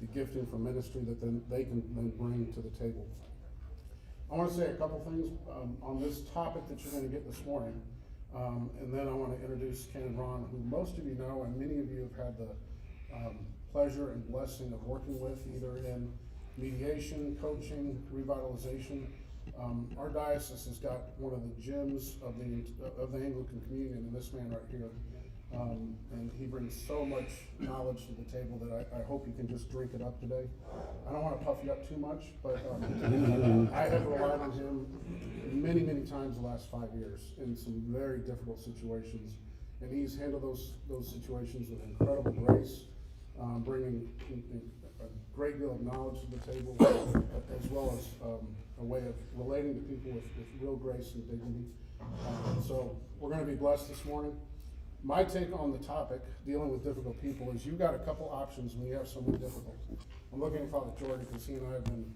the gifting for ministry that then they can then bring to the table. I want to say a couple things on this topic that you're going to get this morning, and then I want to introduce Ken and Ron, who most of you know, and many of you have had the pleasure and blessing of working with, either in mediation, coaching, revitalization. Our diocese has got one of the gems of the Anglican communion, and this man right here. And he brings so much knowledge to the table that I hope you can just drink it up today. I don't want to puff you up too much, but I have relied on him many, many times the last 5 years in some very difficult situations. And he's handled those situations with incredible grace, bringing a great deal of knowledge to the table, as well as a way of relating to people with real grace and dignity. So we're going to be blessed this morning. My take on the topic, dealing with difficult people, is you've got a couple options when you have someone difficult. I'm looking at Father Jordan because he and I have been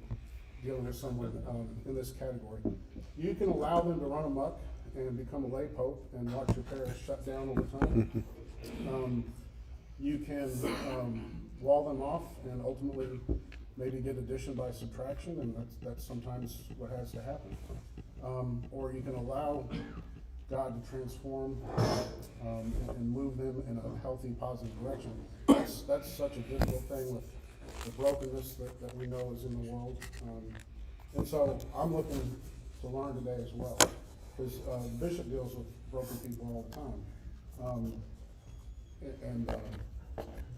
dealing with someone in this category. You can allow them to run amok and become a lay pope and watch your parish shut down over time. You can wall them off and ultimately maybe get addition by subtraction, and that's sometimes what has to happen. Or you can allow God to transform and move them in a healthy, positive direction. That's such a difficult thing with the brokenness that we know is in the world. And so I'm looking to learn today as well, because the bishop deals with broken people all the time.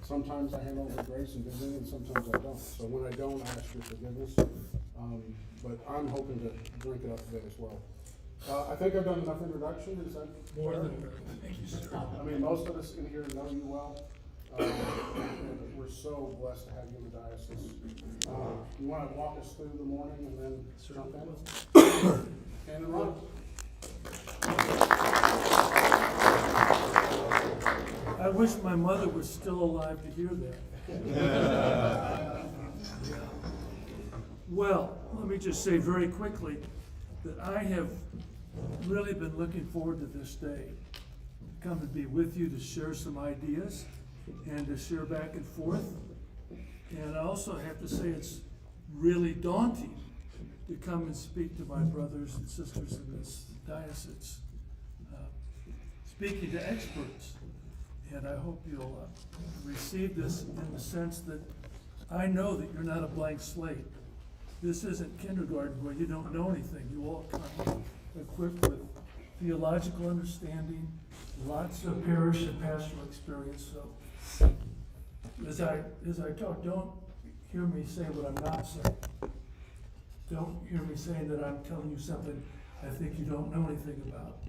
Sometimes I handle it with grace and dignity, and sometimes I don't. So when I don't, I ask your forgiveness. But I'm hoping to drink it up today as well. I think I've done enough introduction. Is that more fair? than enough? Thank you, sir. I mean, most of us in here know you well. And we're so blessed to have you in the diocese. You want to walk us through the morning and then jump in? Ken and Ron. I wish my mother was still alive to hear that. Well, let me just say very quickly that I have really been looking forward to this day. Come to be with you to share some ideas and to share back and forth. And I also have to say it's really daunting to come and speak to my brothers and sisters in this diocese, speaking to experts. And I hope you'll receive this in the sense that I know that you're not a blank slate. This isn't kindergarten where you don't know anything. You all come equipped with theological understanding, lots of parish and pastoral experience. So as I talk, don't hear me say what I'm not saying. Don't hear me saying that I'm telling you something I think you don't know anything about.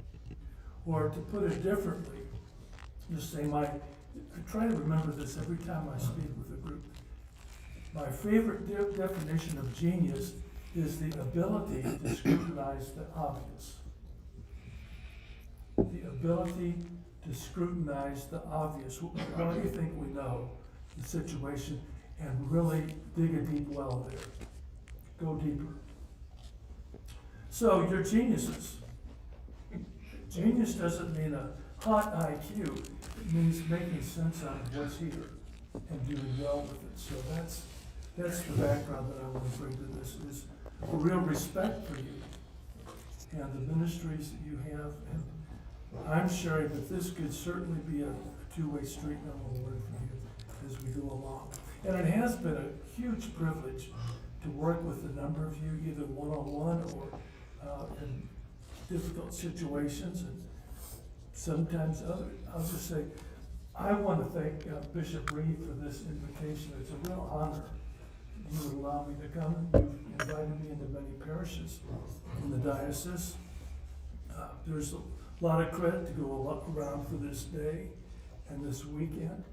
Or to put it differently, just say I try to remember this every time I speak with a group. My favorite definition of genius is the ability to scrutinize the obvious. The ability to scrutinize the obvious. What do you think we know the situation and really dig a deep well there? Go deeper. So you're geniuses. Genius doesn't mean a hot IQ. It means making sense out of what's here and doing well with it. So that's the background that I want to bring to this, is a real respect for you and the ministries that you have. And I'm sharing that this could certainly be a two-way street, and I want to learn from you as we go along. And it has been a huge privilege to work with a number of you, either one-on-one or in difficult situations, and sometimes other. I'll just say, I want to thank Bishop Reed for this invitation. It's a real honor you would allow me to come. You've invited me into many parishes in the diocese. There's a lot of credit to go around for this day and this weekend.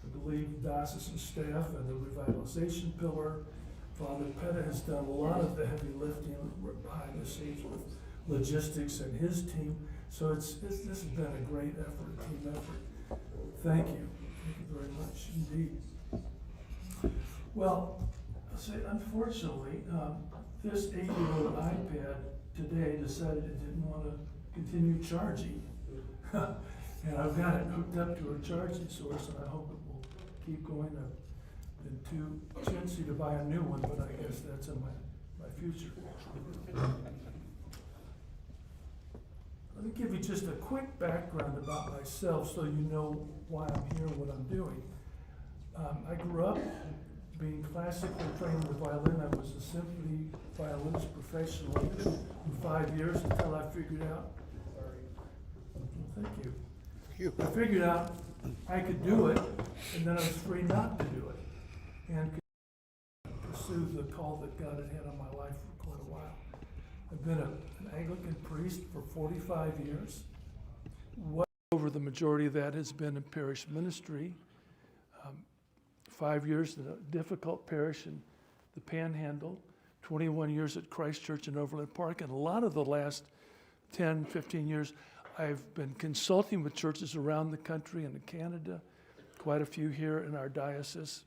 I believe diocesan staff and the revitalization pillar, Father Petta has done a lot of the heavy lifting behind the scenes with logistics and his team. So this has been a great effort, team effort. Thank you. Thank you very much indeed. Well, I'll say, unfortunately, this 8-year-old iPad today decided it didn't want to continue charging. And I've got it hooked up to a charging source, and I hope it will keep going. I've been too tendency to buy a new one, but I guess that's in my future. Let me give you just a quick background about myself so you know why I'm here, what I'm doing. I grew up being classically trained in the violin. I was a symphony violinist professionally for 5 years until I figured out, thank you. I figured out I could do it, and then I was free not to do it, and could pursue the call that God had on my life for quite a while. I've been an Anglican priest for 45 years. Over the majority of that has been in parish ministry. 5 years in a difficult parish in the Panhandle, 21 years at Christ Church in Overland Park, and a lot of the last 10, 15 years, I've been consulting with churches around the country and in Canada, quite a few here in our diocese.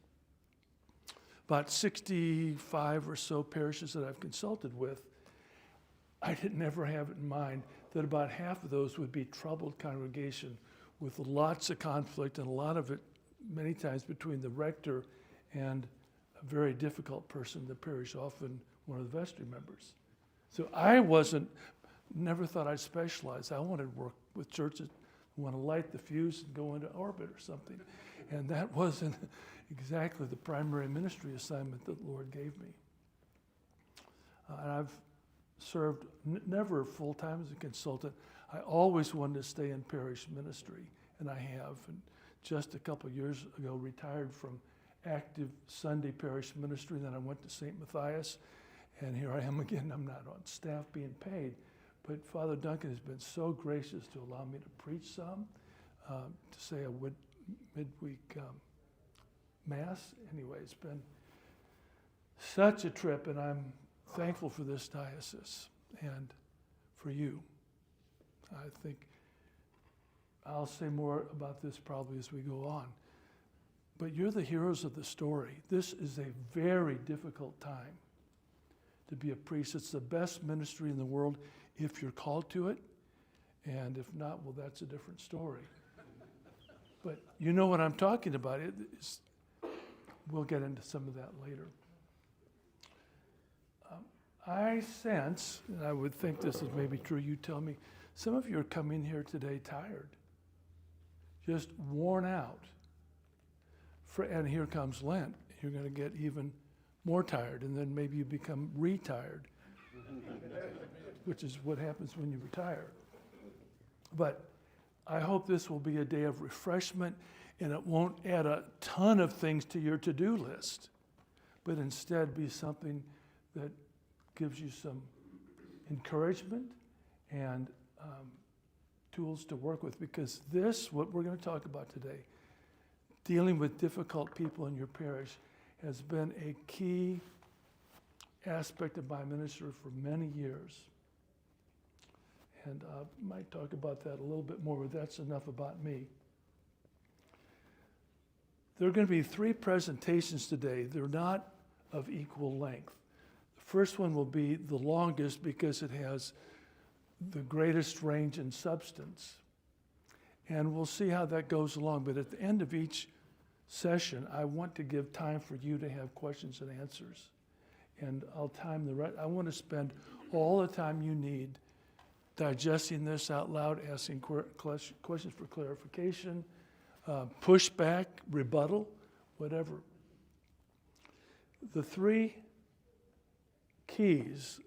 About 65 or so parishes that I've consulted with. I didn't never have it in mind that about half of those would be troubled congregation with lots of conflict, and a lot of it many times between the rector and a very difficult person in the parish, often one of the vestry members. So I never thought I'd specialize. I wanted to work with churches who want to light the fuse and go into orbit or something. And that wasn't exactly the primary ministry assignment that the Lord gave me. And I've served never full-time as a consultant. I always wanted to stay in parish ministry, and I have. And just a couple of years ago, retired from active Sunday parish ministry. Then I went to St. Matthias, and here I am again. I'm not on staff being paid, but Father Duncan has been so gracious to allow me to preach some, to say a midweek mass. Anyway, it's been such a trip, and I'm thankful for this diocese and for you. I think I'll say more about this probably as we go on. But you're the heroes of the story. This is a very difficult time to be a priest. It's the best ministry in the world if you're called to it. And if not, well, that's a different story. But you know what I'm talking about. We'll get into some of that later. I sense, and I would think this is maybe true, you tell me, some of you are coming here today tired, just worn out. And here comes Lent. You're going to get even more tired, and then maybe you become retired, which is what happens when you retire. But I hope this will be a day of refreshment, and it won't add a ton of things to your to-do list, but instead be something that gives you some encouragement and tools to work with, because what we're going to talk about today, dealing with difficult people in your parish, has been a key aspect of my ministry for many years. And I might talk about that a little bit more, but that's enough about me. There are going to be 3 presentations today. They're not of equal length. The first one will be the longest because it has the greatest range in substance. And we'll see how that goes along. But at the end of each session, I want to give time for you to have questions and answers. And I'll time the rest. I want to spend all the time you need digesting this out loud, asking questions for clarification, pushback, rebuttal, whatever. The 3 keys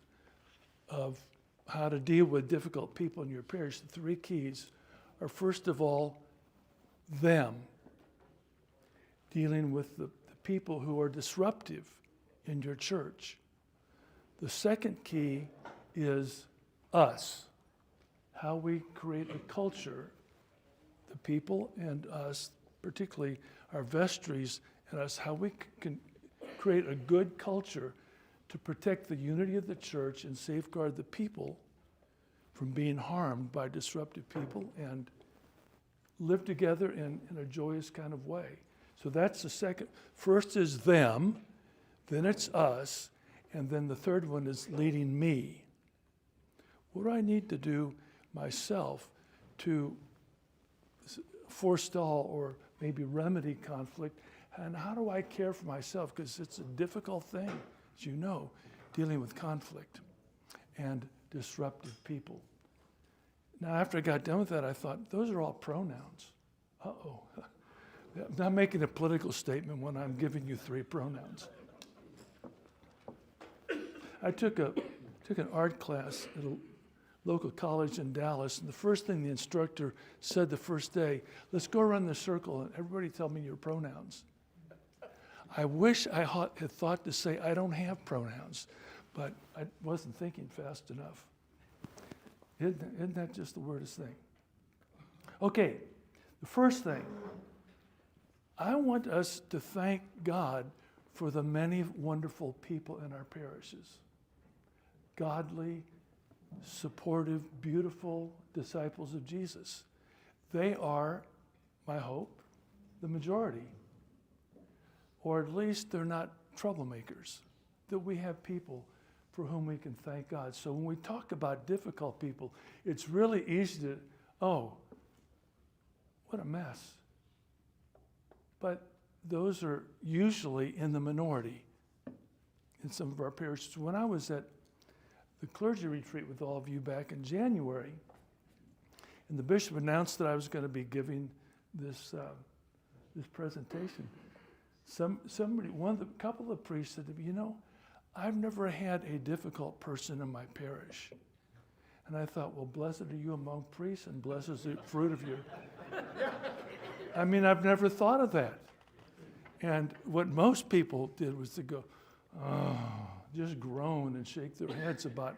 of how to deal with difficult people in your parish, the 3 keys are, first of all, them, dealing with the people who are disruptive in your church. The second key is us, how we create a culture, the people and us, particularly our vestries and us, how we can create a good culture to protect the unity of the church and safeguard the people from being harmed by disruptive people and live together in a joyous kind of way. So that's the second. First is them, then it's us, and then the third one is leading me. What do I need to do myself to forestall or maybe remedy conflict? And how do I care for myself? Because it's a difficult thing, as you know, dealing with conflict and disruptive people. Now, after I got done with that, I thought, those are all pronouns. Uh-oh. I'm not making a political statement when I'm giving you 3 pronouns. I took an art class at a local college in Dallas, and the first thing the instructor said the first day, let's go around the circle and everybody tell me your pronouns. I wish I had thought to say I don't have pronouns, but I wasn't thinking fast enough. Isn't that just the weirdest thing? Okay, the first thing, I want us to thank God for the many wonderful people in our parishes. Godly, supportive, beautiful disciples of Jesus. They are, my hope, the majority. Or at least they're not troublemakers. That we have people for whom we can thank God. So when we talk about difficult people, it's really easy to, oh, what a mess. But those are usually in the minority in some of our parishes. When I was at the clergy retreat with all of you back in January, and the bishop announced that I was going to be giving this presentation, couple of priests said to me, I've never had a difficult person in my parish. And I thought, well, blessed are you among priests, and blessed is the fruit of your... I mean, I've never thought of that. And what most people did was to go, oh, just groan and shake their heads about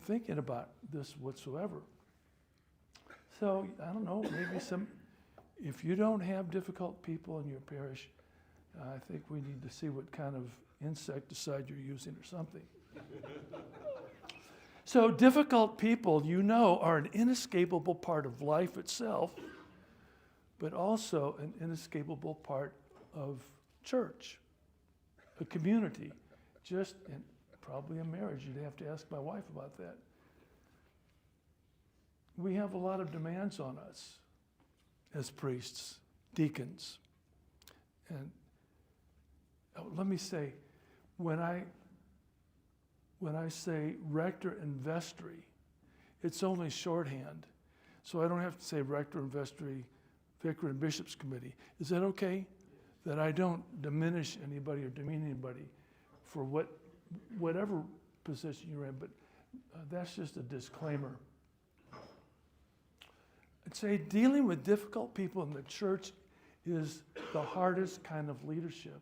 thinking about this whatsoever. So, I don't know, maybe if you don't have difficult people in your parish, I think we need to see what kind of insecticide you're using or something. So difficult people, are an inescapable part of life itself, but also an inescapable part of church, a community, and probably a marriage. You'd have to ask my wife about that. We have a lot of demands on us as priests, deacons. And let me say, when I say rector and vestry, it's only shorthand. So I don't have to say rector and vestry, vicar and bishop's committee. Is that okay? That I don't diminish anybody or demean anybody for whatever position you're in, but that's just a disclaimer. I'd say dealing with difficult people in the church is the hardest kind of leadership.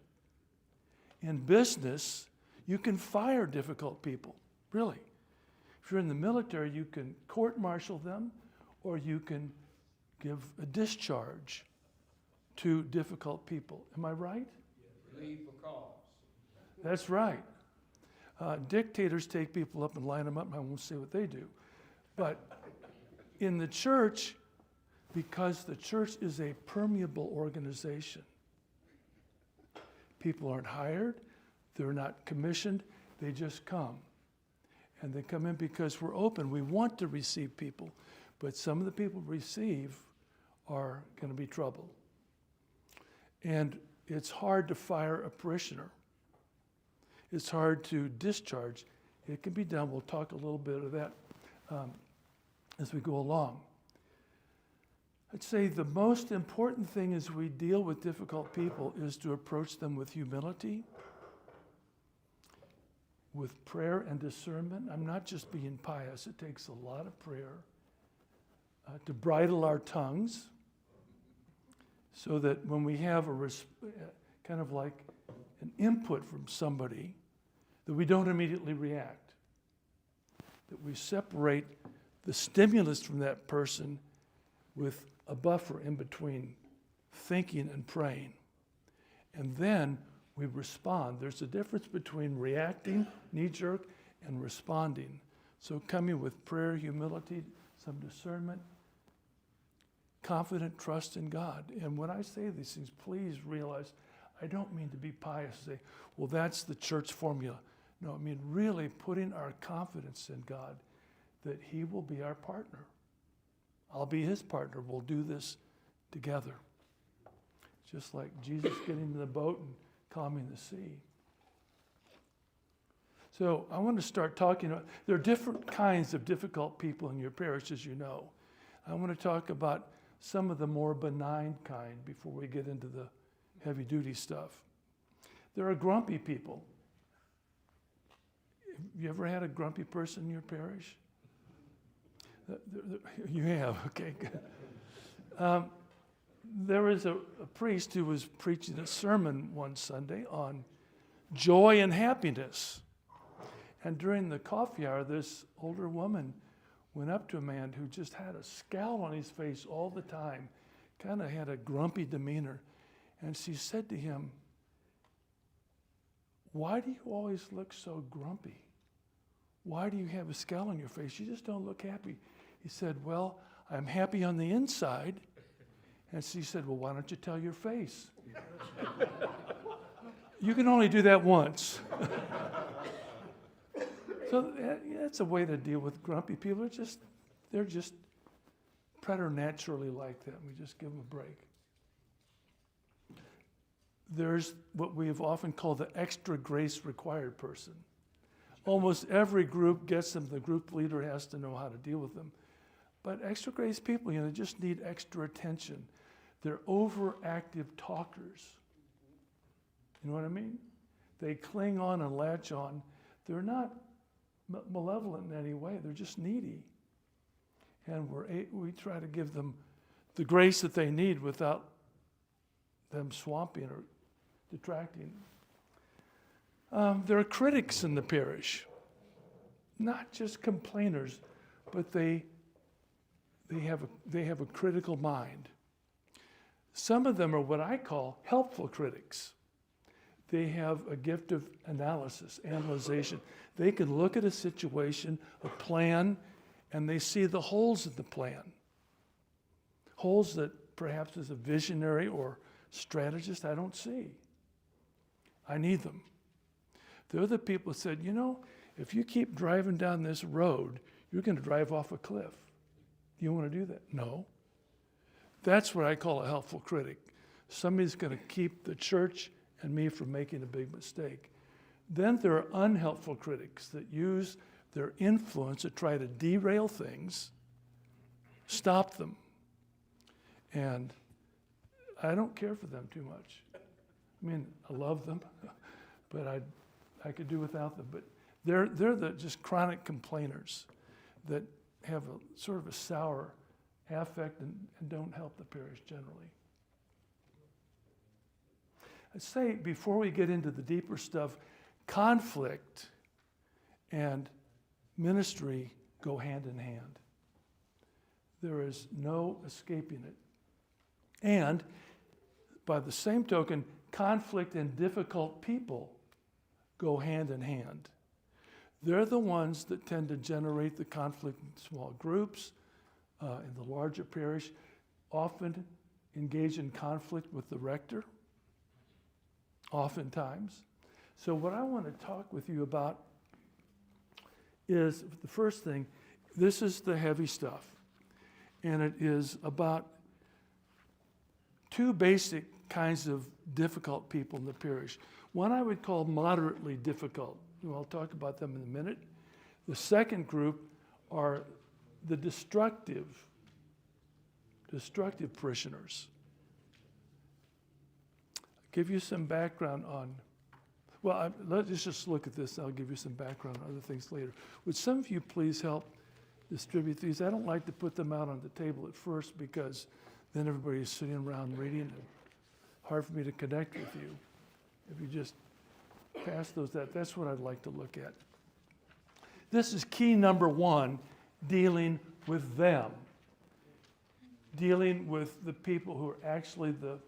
In business, you can fire difficult people, really. If you're in the military, you can court-martial them, or you can give a discharge to difficult people. Am I right? Leave for cause. That's right. Dictators take people up and line them up, and I won't say what they do. But in the church, because the church is a permeable organization, people aren't hired, they're not commissioned, they just come. And they come in because we're open. We want to receive people, but some of the people we receive are going to be trouble. And it's hard to fire a parishioner. It's hard to discharge. It can be done. We'll talk a little bit of that as we go along. I'd say the most important thing as we deal with difficult people is to approach them with humility, with prayer and discernment. I'm not just being pious. It takes a lot of prayer to bridle our tongues so that when we have kind of like an input from somebody, that we don't immediately react, that we separate the stimulus from that person with a buffer in between thinking and praying. And then we respond. There's a difference between reacting, knee-jerk, and responding. So coming with prayer, humility, some discernment, confident trust in God. And when I say these things, please realize I don't mean to be pious and say, well, that's the church formula. No, I mean really putting our confidence in God that He will be our partner. I'll be His partner. We'll do this together. just like Jesus getting in the boat and calming the sea. So I want to start talking about, there are different kinds of difficult people in your parish, as you know. I want to talk about some of the more benign kind before we get into the heavy duty stuff. There are grumpy people. Have you ever had a grumpy person in your parish? You have, okay, good. There was a priest who was preaching a sermon one Sunday on joy and happiness. And during the coffee hour, this older woman went up to a man who just had a scowl on his face all the time, kind of had a grumpy demeanor. And she said to him, "Why do you always look so grumpy? Why do you have a scowl on your face? You just don't look happy." He said, "Well, I'm happy on the inside." And she said, "Well, why don't you tell your face?" You can only do that once. So that's a way to deal with grumpy people. They're just preternaturally like that. We just give them a break. There's what we have often called the extra grace required person. Almost every group gets them. The group leader has to know how to deal with them. But extra grace people, just need extra attention. They're overactive talkers. You know what I mean? They cling on and latch on. They're not malevolent in any way. They're just needy. And we try to give them the grace that they need without them swamping or detracting. There are critics in the parish, not just complainers, but they have a critical mind. Some of them are what I call helpful critics. They have a gift of analysis, analyzation. They can look at a situation, a plan, and they see the holes in the plan. Holes that perhaps as a visionary or strategist I don't see. I need them. They're the people who said, if you keep driving down this road, you're going to drive off a cliff. Do you want to do that? No. That's what I call a helpful critic. Somebody's going to keep the church and me from making a big mistake. Then there are unhelpful critics that use their influence to try to derail things, stop them. And I don't care for them too much. I mean, I love them, but I could do without them. But they're the just chronic complainers that have a sort of a sour affect and don't help the parish generally. I'd say before we get into the deeper stuff, conflict and ministry go hand in hand. There is no escaping it. And by the same token, conflict and difficult people go hand in hand. They're the ones that tend to generate the conflict in small groups, in the larger parish, often engage in conflict with the rector, oftentimes. So what I want to talk with you about is, the first thing, this is the heavy stuff. And it is about two basic kinds of difficult people in the parish. One I would call moderately difficult. I'll talk about them in a minute. The second group are the destructive parishioners. I'll give you some background on, let's just look at this. I'll give you some background on other things later. Would some of you please help distribute these? I don't like to put them out on the table at first because then everybody's sitting around reading and hard for me to connect with you. If you just pass those out, that's what I'd like to look at. This is key number one, dealing with them. Dealing with the people who are actually the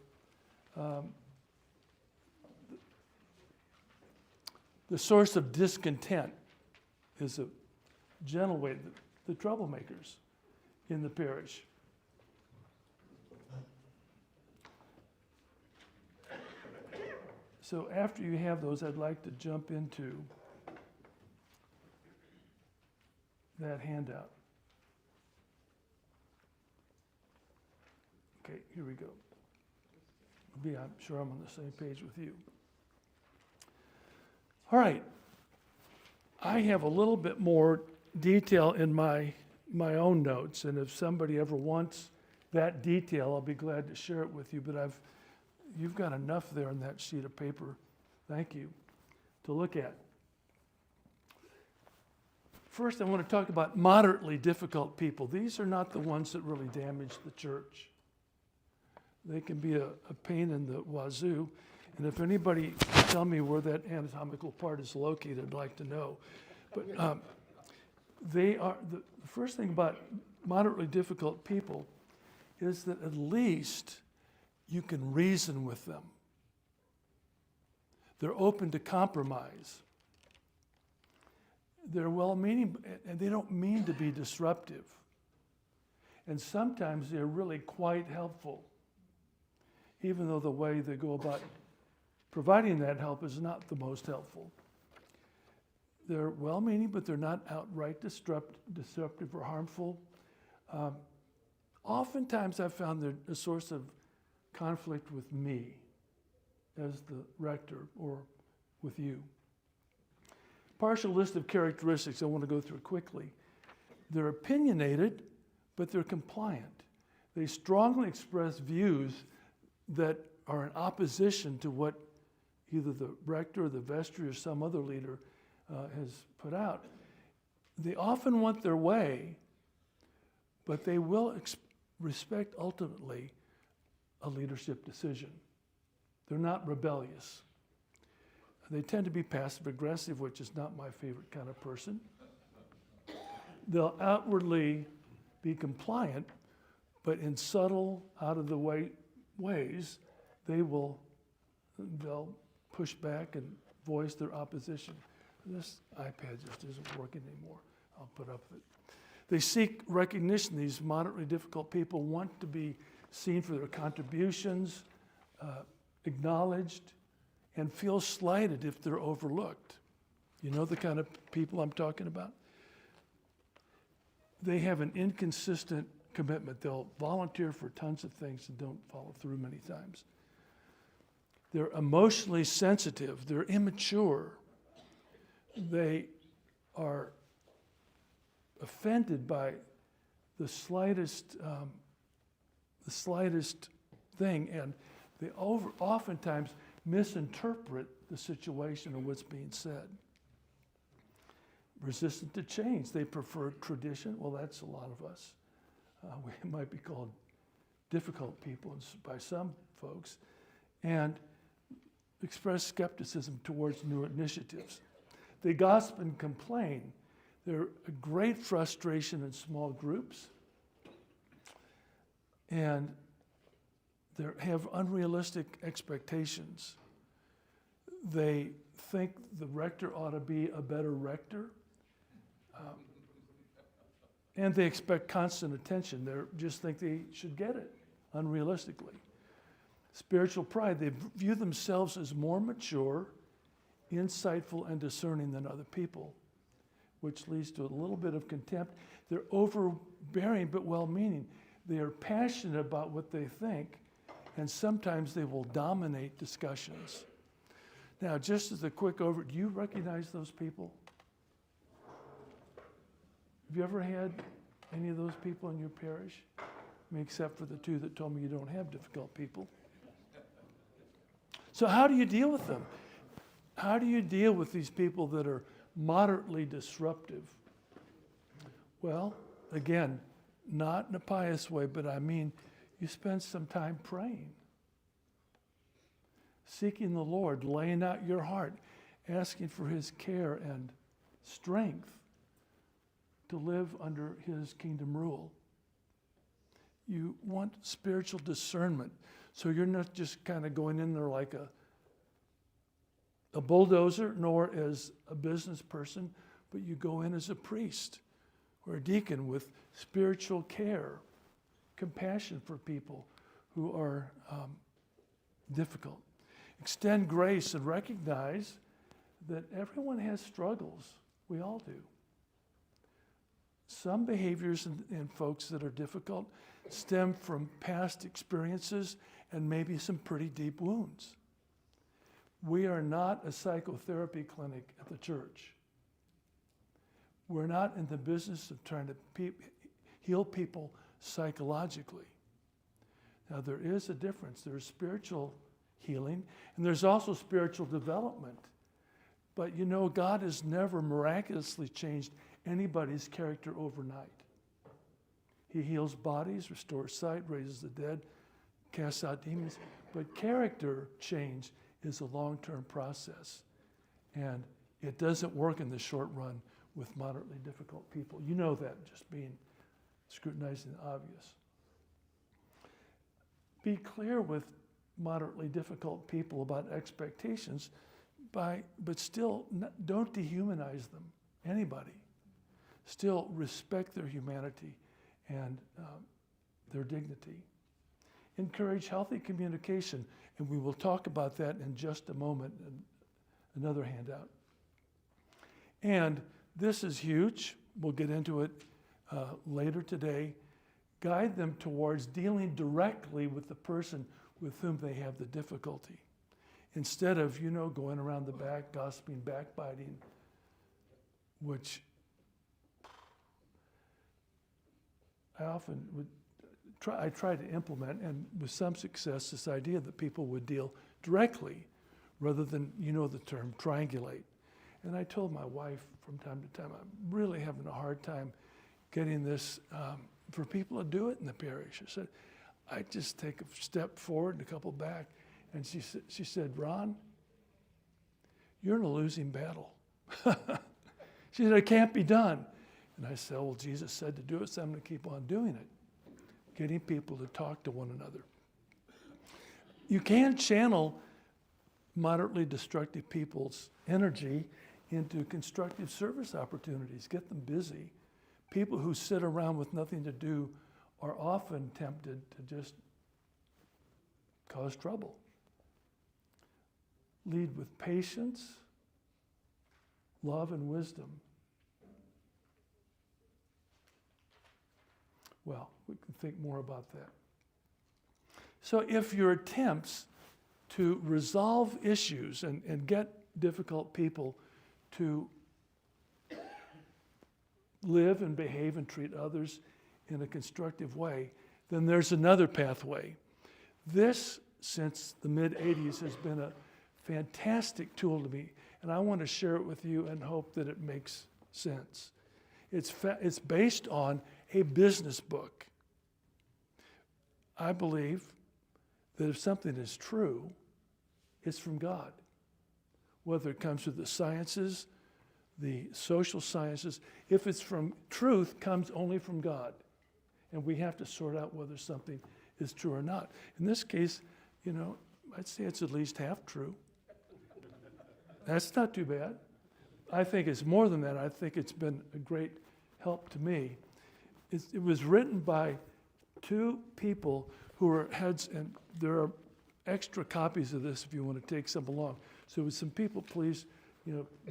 source of discontent is a gentle way, the troublemakers in the parish. So after you have those, I'd like to jump into that handout. Okay, here we go. I'm sure I'm on the same page with you. All right. I have a little bit more detail in my own notes, and if somebody ever wants that detail, I'll be glad to share it with you, but you've got enough there on that sheet of paper, thank you, to look at. First, I want to talk about moderately difficult people. These are not the ones that really damage the church. They can be a pain in the wazoo, and if anybody can tell me where that anatomical part is located, I'd like to know. But they are, the first thing about moderately difficult people is that at least you can reason with them. They're open to compromise. They're well-meaning, and they don't mean to be disruptive. And sometimes they're really quite helpful, even though the way they go about providing that help is not the most helpful. They're well-meaning, but they're not outright disruptive or harmful. Oftentimes I've found they're a source of conflict with me as the rector or with you. Partial list of characteristics I want to go through quickly. They're opinionated, but they're compliant. They strongly express views that are in opposition to what either the rector or the vestry or some other leader has put out. They often want their way, but they will respect ultimately a leadership decision. They're not rebellious. They tend to be passive-aggressive, which is not my favorite kind of person. They'll outwardly be compliant, but in subtle, out-of-the-way ways, they'll push back and voice their opposition. This iPad just isn't working anymore. I'll put up with it. They seek recognition. These moderately difficult people want to be seen for their contributions, acknowledged, and feel slighted if they're overlooked. You know the kind of people I'm talking about? They have an inconsistent commitment. They'll volunteer for tons of things and don't follow through many times. They're emotionally sensitive. They're immature. They are offended by the slightest thing, and they oftentimes misinterpret the situation or what's being said. Resistant to change. They prefer tradition. Well, that's a lot of us. We might be called difficult people by some folks, and express skepticism towards new initiatives. They gossip and complain. They're a great frustration in small groups, and they have unrealistic expectations. They think the rector ought to be a better rector, and they expect constant attention. They just think they should get it, unrealistically. Spiritual pride. They view themselves as more mature, insightful, and discerning than other people, which leads to a little bit of contempt. They're overbearing but well-meaning. They are passionate about what they think, and sometimes they will dominate discussions. Now, just as a quick overview, do you recognize those people? Have you ever had any of those people in your parish? I mean, except for the two that told me you don't have difficult people. So how do you deal with them? How do you deal with these people that are moderately disruptive? Well, again, not in a pious way, but I mean, you spend some time praying, seeking the Lord, laying out your heart, asking for His care and strength to live under His kingdom rule. You want spiritual discernment, so you're not just kind of going in there like a bulldozer, nor as a business person, but you go in as a priest or a deacon with spiritual care, compassion for people who are difficult. Extend grace and recognize that everyone has struggles. We all do. Some behaviors in folks that are difficult stem from past experiences and maybe some pretty deep wounds. We are not a psychotherapy clinic at the church. We're not in the business of trying to heal people psychologically. Now, there is a difference. There's spiritual healing, and there's also spiritual development. But you know, God has never miraculously changed anybody's character overnight. He heals bodies, restores sight, raises the dead, casts out demons. But character change is a long-term process. And it doesn't work in the short run with moderately difficult people. You know that, just being scrutinizing the obvious. Be clear with moderately difficult people about expectations, but still don't dehumanize them, anybody. Still respect their humanity and their dignity. Encourage healthy communication, and we will talk about that in just a moment, another handout. And this is huge. We'll get into it later today. Guide them towards dealing directly with the person with whom they have the difficulty, instead of, going around the back, gossiping, backbiting, which I often try to implement, and with some success, this idea that people would deal directly rather than, the term, triangulate. And I told my wife from time to time, I'm really having a hard time getting this for people to do it in the parish. I said, I just take a step forward and a couple back. And she said, Ron, you're in a losing battle. She said, it can't be done. And I said, well, Jesus said to do it, so I'm going to keep on doing it. Getting people to talk to one another. You can channel moderately destructive people's energy into constructive service opportunities. Get them busy. People who sit around with nothing to do are often tempted to just cause trouble. Lead with patience, love, and wisdom. Well, we can think more about that. So if your attempts to resolve issues and get difficult people to live and behave and treat others in a constructive way, then there's another pathway. This, since the mid-'80s, has been a fantastic tool to me, and I want to share it with you and hope that it makes sense. It's based on a business book. I believe that if something is true, it's from God. Whether it comes through the sciences, the social sciences, if it's from truth, comes only from God. And we have to sort out whether something is true or not. In this case, I'd say it's at least half true. That's not too bad. I think it's more than that. I think it's been a great help to me. It was written by two people who are heads, and there are extra copies of this if you want to take some along. So with some people, please,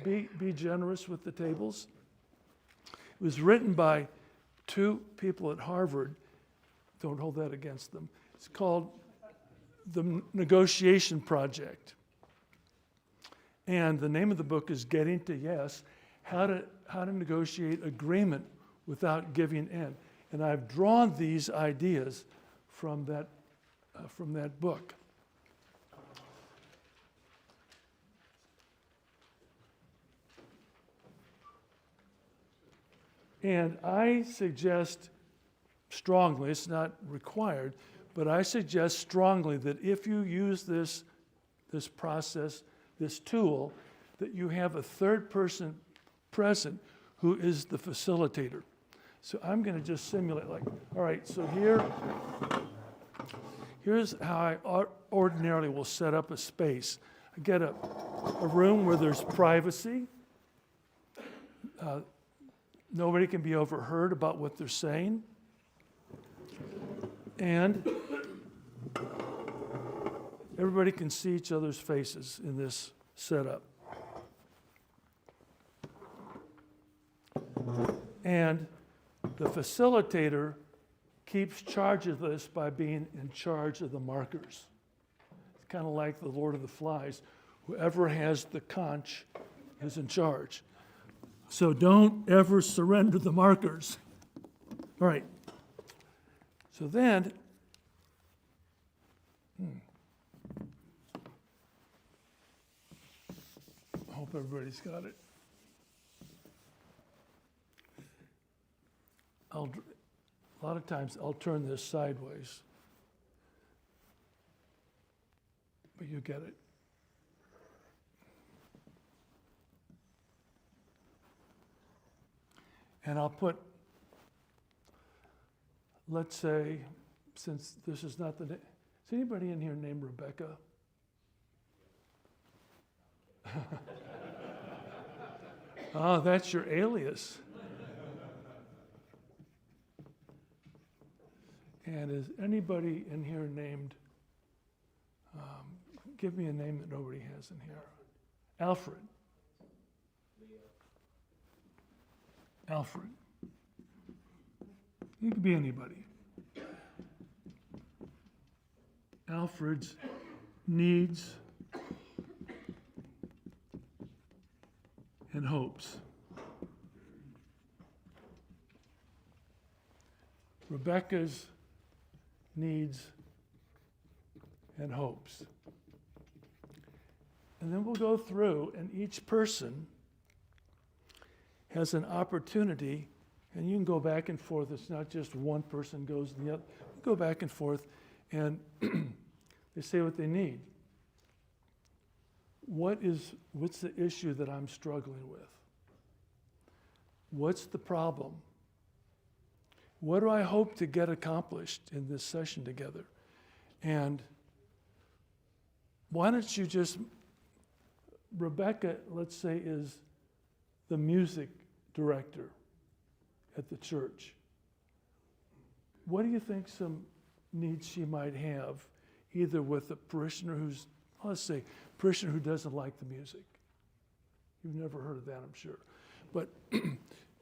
be generous with the tables. It was written by two people at Harvard. Don't hold that against them. It's called The Negotiation Project. And the name of the book is Getting to Yes, How to Negotiate Agreement Without Giving In. And I've drawn these ideas from that book. And I suggest strongly, it's not required, but I suggest strongly that if you use this process, this tool, that you have a third person present who is the facilitator. So I'm going to just simulate all right, so here's how I ordinarily will set up a space. I get a room where there's privacy. Nobody can be overheard about what they're saying. And everybody can see each other's faces in this setup. And the facilitator keeps charge of this by being in charge of the markers. It's kind of like the Lord of the Flies. Whoever has the conch is in charge. So don't ever surrender the markers. All right. So then, I hope everybody's got it. A lot of times I'll turn this sideways, but you get it. And I'll put, let's say, since this is not the name, is anybody in here named Rebecca? Ah, that's your alias. And is anybody in here named, give me a name that nobody has in here. Alfred. Alfred. You could be anybody. Alfred's needs and hopes. Rebecca's needs and hopes. And then we'll go through, and each person has an opportunity, and you can go back and forth. It's not just one person goes and the other. You go back and forth, and they say what they need. What's the issue that I'm struggling with? What's the problem? What do I hope to get accomplished in this session together? And why don't you just, Rebecca, let's say, is the music director at the church. What do you think some needs she might have, either with a parishioner who's, let's say, parishioner who doesn't like the music? You've never heard of that, I'm sure. But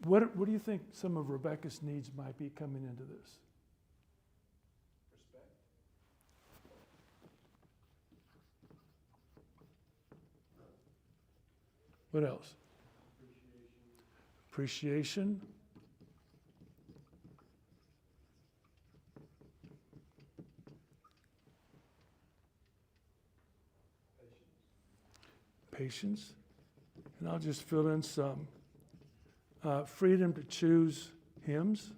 what do you think some of Rebecca's needs might be coming into this? Respect. What else? Appreciation. Patience. And I'll just fill in some. Freedom to choose hymns.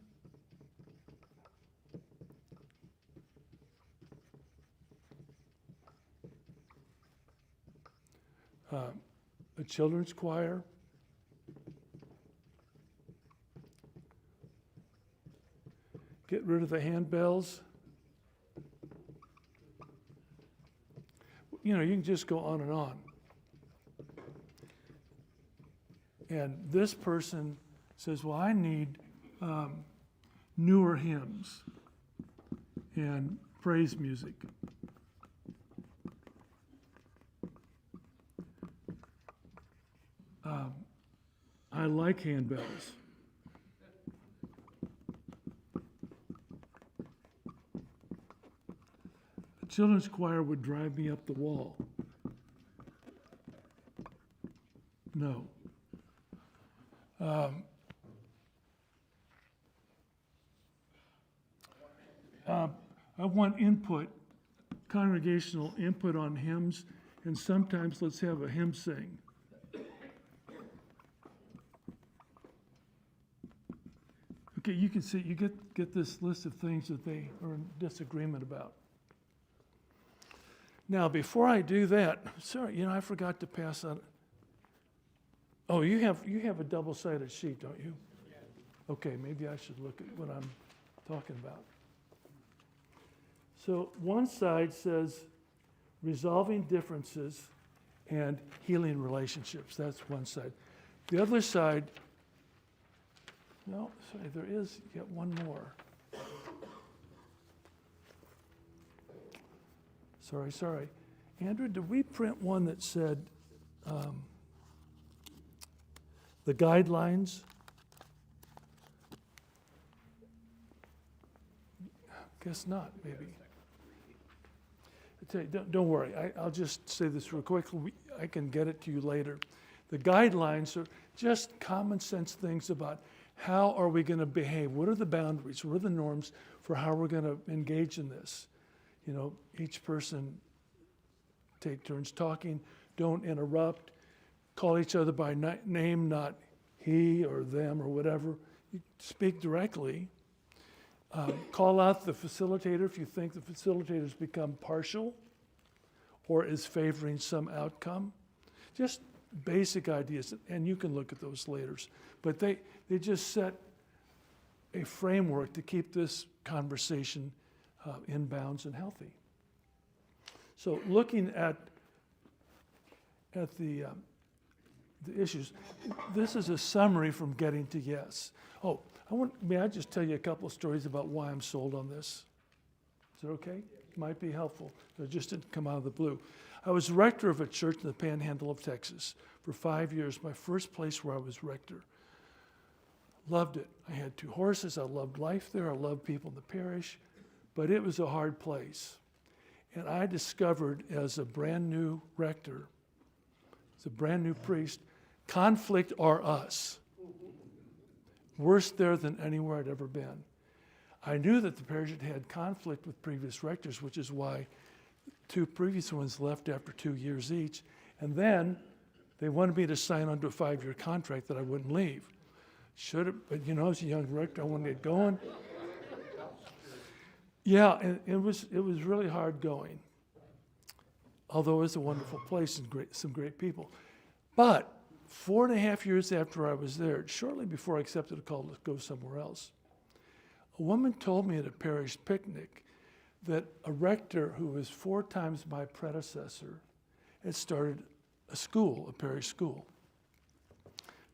A children's choir. Get rid of the handbells. You know, you can just go on and on. And this person says, well, I need newer hymns and praise music. I like handbells. A children's choir would drive me up the wall. No. I want input, congregational input on hymns, and sometimes let's have a hymn sing. Okay, you can see, you get this list of things that they are in disagreement about. Now, before I do that, sorry, I forgot to pass on. Oh, you have a double-sided sheet, don't you? Okay, maybe I should look at what I'm talking about. So one side says resolving differences and healing relationships. That's one side. The other side, no, sorry, there is yet one more. Sorry. Andrew, did we print one that said the guidelines? Guess not, maybe. I tell you, don't worry, I'll just say this real quick. I can get it to you later. The guidelines are just common sense things about how are we going to behave? What are the boundaries? What are the norms for how we're going to engage in this? You know, each person take turns talking, don't interrupt, call each other by name, not he or them or whatever. You speak directly. Call out the facilitator if you think the facilitator's become partial or is favoring some outcome. Just basic ideas, and you can look at those later. But they just set a framework to keep this conversation in bounds and healthy. So looking at the issues, this is a summary from Getting to Yes. Oh, may I just tell you a couple of stories about why I'm sold on this? Is that okay? Might be helpful. It just didn't come out of the blue. I was rector of a church in the Panhandle of Texas for 5 years, my first place where I was rector. Loved it. I had 2 horses. I loved life there. I loved people in the parish. But it was a hard place. And I discovered as a brand new rector, as a brand new priest, conflict or us. Worse there than anywhere I'd ever been. I knew that the parish had had conflict with previous rectors, which is why 2 previous ones left after 2 years each. And then they wanted me to sign onto a 5-year contract that I wouldn't leave. Should have, but you know, as a young rector, I wanted to get going. Yeah, and it was really hard going. Although it was a wonderful place and some great people. But 4.5 years after I was there, shortly before I accepted a call to go somewhere else, a woman told me at a parish picnic that a rector who was 4 times my predecessor had started a school, a parish school.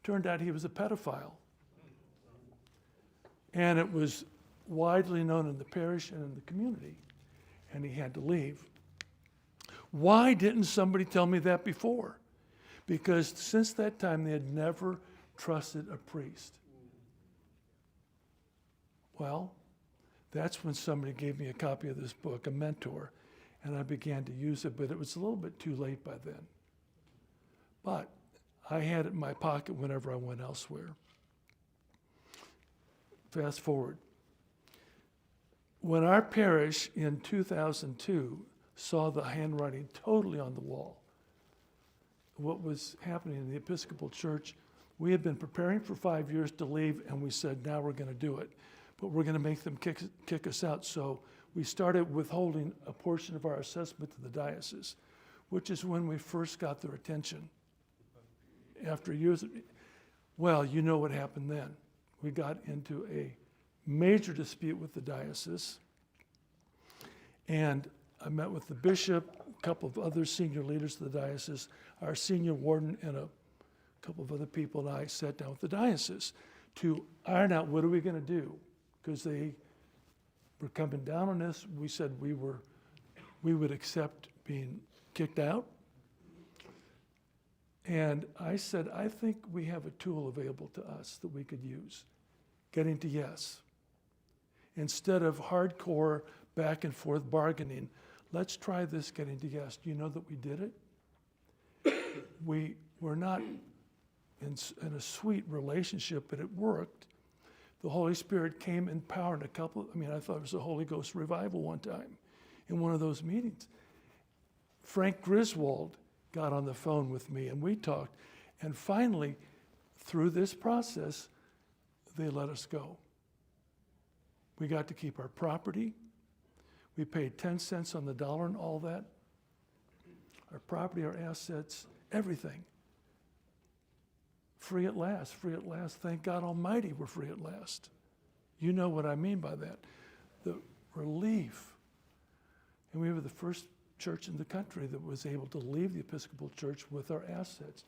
Turned out he was a pedophile. And it was widely known in the parish and in the community, and he had to leave. Why didn't somebody tell me that before? Because since that time, they had never trusted a priest. Well, that's when somebody gave me a copy of this book, A Mentor, and I began to use it, but it was a little bit too late by then. But I had it in my pocket whenever I went elsewhere. Fast forward. When our parish in 2002 saw the handwriting totally on the wall, what was happening in the Episcopal Church, we had been preparing for 5 years to leave, and we said, now we're going to do it. But we're going to make them kick us out. So we started withholding a portion of our assessment to the diocese, which is when we first got their attention. After years, well, you know what happened then. We got into a major dispute with the diocese, and I met with the bishop, a couple of other senior leaders of the diocese, our senior warden, and a couple of other people, and I sat down with the diocese to iron out what are we going to do, because they were coming down on us. We said we would accept being kicked out. And I said, I think we have a tool available to us that we could use, Getting to Yes. Instead of hardcore back and forth bargaining, let's try this Getting to Yes. Do you know that we did it? We were not in a sweet relationship, but it worked. The Holy Spirit came in power in I thought it was a Holy Ghost revival one time in one of those meetings. Frank Griswold got on the phone with me and we talked. And finally, through this process, they let us go. We got to keep our property. We paid 10 cents on the dollar and all that. Our property, our assets, everything. Free at last, free at last. Thank God Almighty we're free at last. You know what I mean by that. The relief. And we were the first church in the country that was able to leave the Episcopal Church with our assets.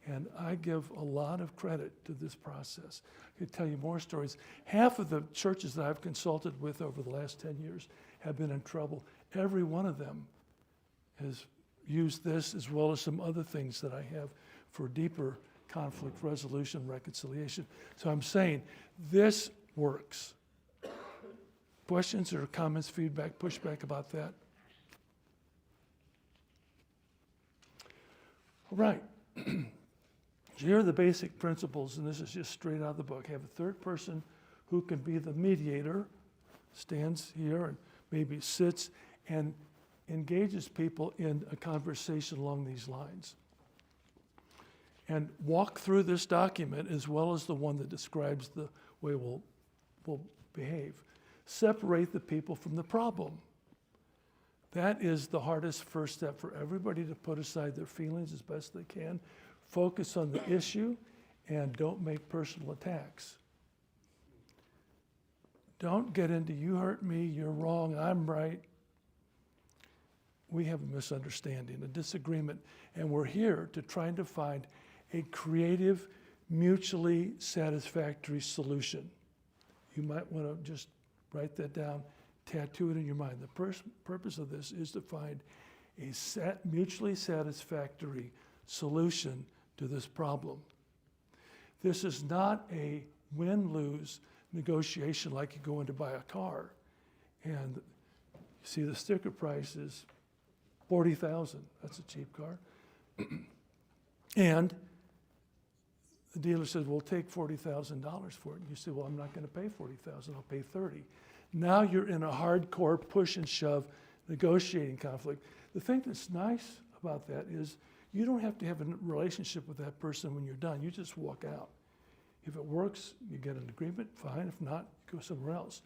And I give a lot of credit to this process. I could tell you more stories. Half of the churches that I've consulted with over the last 10 years have been in trouble. Every one of them has used this as well as some other things that I have for deeper conflict resolution, reconciliation. So I'm saying this works. Questions or comments, feedback, pushback about that? All right. So here are the basic principles, and this is just straight out of the book. Have a third person who can be the mediator, stands here and maybe sits and engages people in a conversation along these lines. And walk through this document as well as the one that describes the way we'll behave. Separate the people from the problem. That is the hardest first step for everybody, to put aside their feelings as best they can, focus on the issue, and don't make personal attacks. Don't get into you hurt me, you're wrong, I'm right. We have a misunderstanding, a disagreement, and we're here to try to find a creative, mutually satisfactory solution. You might want to just write that down, tattoo it in your mind. The purpose of this is to find a mutually satisfactory solution to this problem. This is not a win-lose negotiation like you go in to buy a car and you see the sticker price is $40,000. That's a cheap car. And the dealer says, we'll take $40,000 for it. And you say, well, I'm not going to pay $40,000, I'll pay $30,000. Now you're in a hardcore push and shove negotiating conflict. The thing that's nice about that is you don't have to have a relationship with that person when you're done. You just walk out. If it works, you get an agreement, fine. If not, go somewhere else.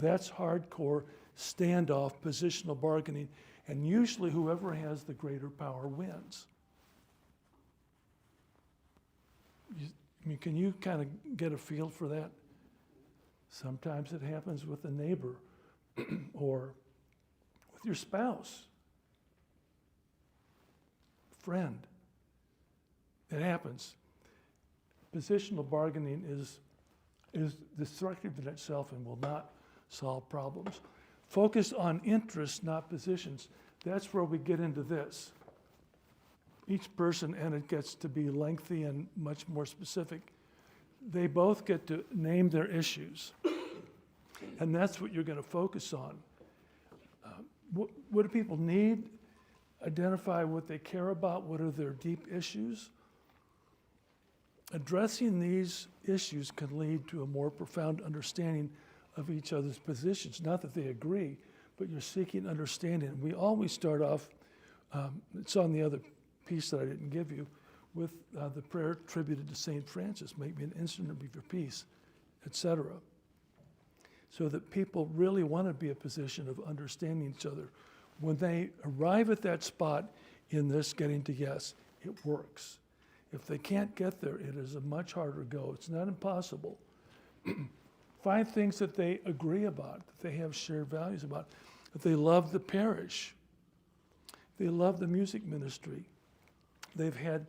That's hardcore standoff, positional bargaining, and usually whoever has the greater power wins. Can you kind of get a feel for that? Sometimes it happens with a neighbor or with your spouse, friend. It happens. Positional bargaining is destructive in itself and will not solve problems. Focus on interests, not positions. That's where we get into this. Each person, and it gets to be lengthy and much more specific, they both get to name their issues. And that's what you're going to focus on. What do people need? Identify what they care about. What are their deep issues? Addressing these issues can lead to a more profound understanding of each other's positions. Not that they agree, but you're seeking understanding. We always start off, it's on the other piece that I didn't give you, with the prayer attributed to St. Francis, make me an instrument of your peace, etc. So that people really want to be in a position of understanding each other. When they arrive at that spot in this getting to yes, it works. If they can't get there, it is a much harder go. It's not impossible. Find things that they agree about, that they have shared values about, that they love the parish. They love the music ministry. They've had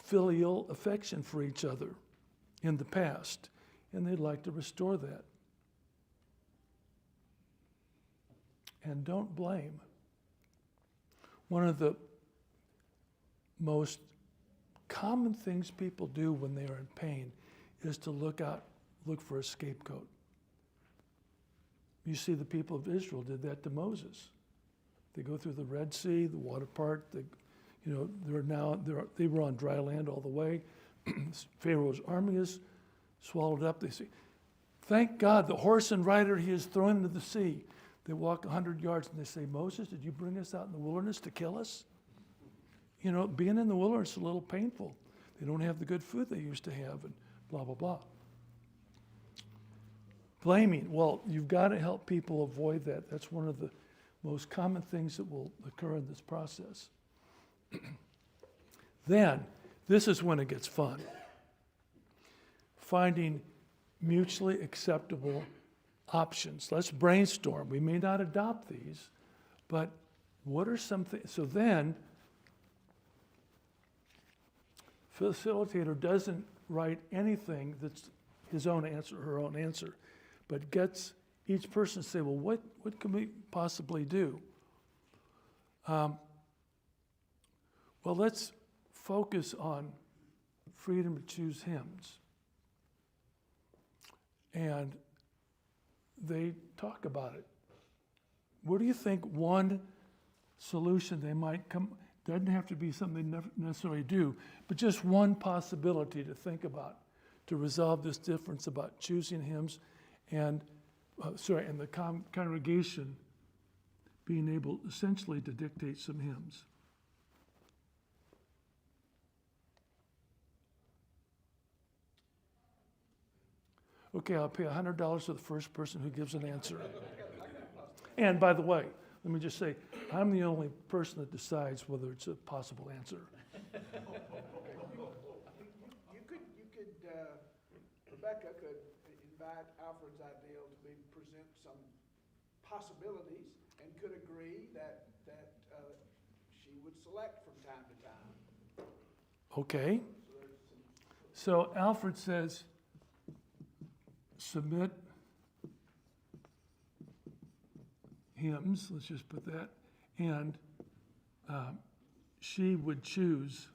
filial affection for each other in the past, and they'd like to restore that. And don't blame. One of the most common things people do when they are in pain is to look for a scapegoat. You see, the people of Israel did that to Moses. They go through the Red Sea, the water part. They were on dry land all the way. Pharaoh's army is swallowed up. They say, "Thank God, the horse and rider he is thrown into the sea." They walk 100 yards and they say, "Moses, did you bring us out in the wilderness to kill us?" Being in the wilderness is a little painful. They don't have the good food they used to have, and blah, blah, blah. Blaming. Well, you've got to help people avoid that. That's one of the most common things that will occur in this process. Then, this is when it gets fun. Finding mutually acceptable options. Let's brainstorm. We may not adopt these, but what are some things? So then, facilitator doesn't write anything that's his own answer, her own answer, but gets each person to say, well, what can we possibly do? Well, let's focus on freedom to choose hymns. And they talk about it. What do you think one solution they might come, doesn't have to be something they necessarily do, but just one possibility to think about to resolve this difference about choosing hymns and, and the congregation being able essentially to dictate some hymns. Okay, I'll pay $100 to the first person who gives an answer. And by the way, let me just say, I'm the only person that decides whether it's a possible answer. Rebecca could invite Alfred's ideal to present some possibilities and could agree that she would select from time to time. Okay. So Alfred says, submit hymns, let's just put that, and she would choose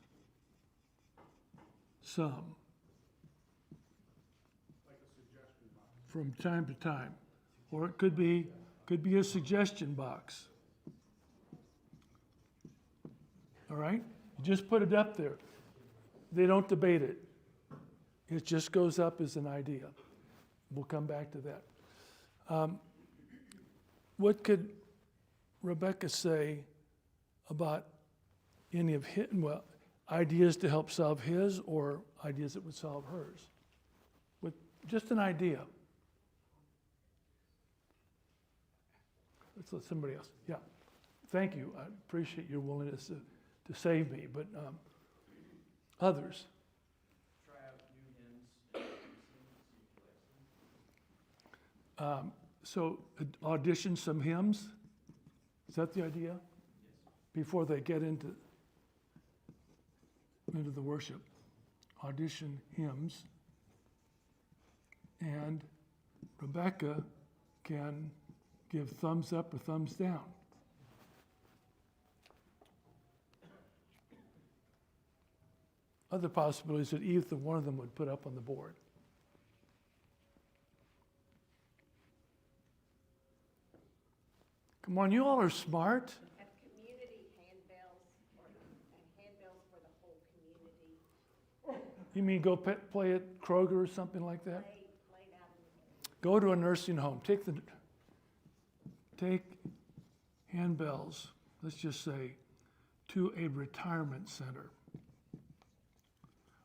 some from time to time, or it could be a suggestion box. All right, you just put it up there. They don't debate it. It just goes up as an idea. We'll come back to that. What could Rebecca say about any of his, ideas to help solve his or ideas that would solve hers? With just an idea. Let's let somebody else. Yeah. Thank you. I appreciate your willingness to save me, but others. Try out new hymns. So audition some hymns. Is that the idea? Yes. Before they get into the worship. Audition hymns. And Rebecca can give thumbs up or thumbs down. Other possibilities that either one of them would put up on the board. Come on, you all are smart. Have community handbells and handbells for the whole community. You mean go play at Kroger or something like that? Play out in Go to a nursing home. Take handbells, let's just say, to a retirement center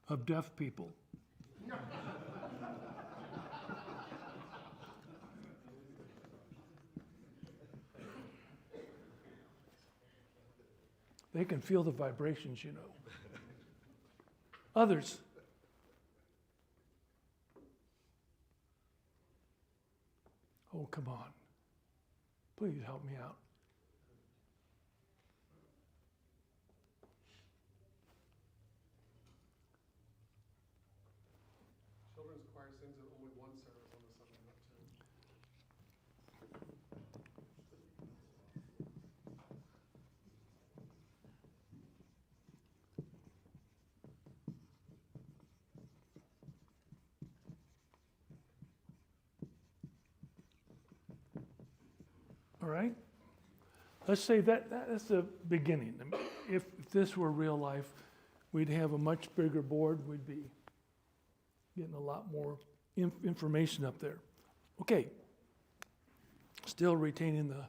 of deaf people. They can feel the vibrations, you know. Others. Oh, come on. Please help me out. Children's choir sings at only one service on the Sunday, not two. All right? Let's say that's the beginning. If this were real life, we'd have a much bigger board. We'd be getting a lot more information up there. Okay. Still retaining the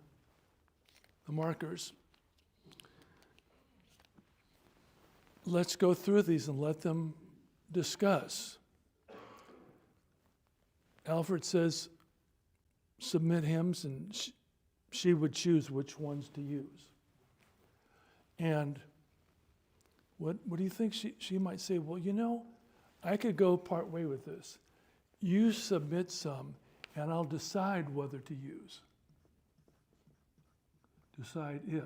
markers. Let's go through these and let them discuss. Alfred says, submit hymns, and she would choose which ones to use. And what do you think she might say? Well, you know, I could go part way with this. You submit some, and I'll decide whether to use. Decide if.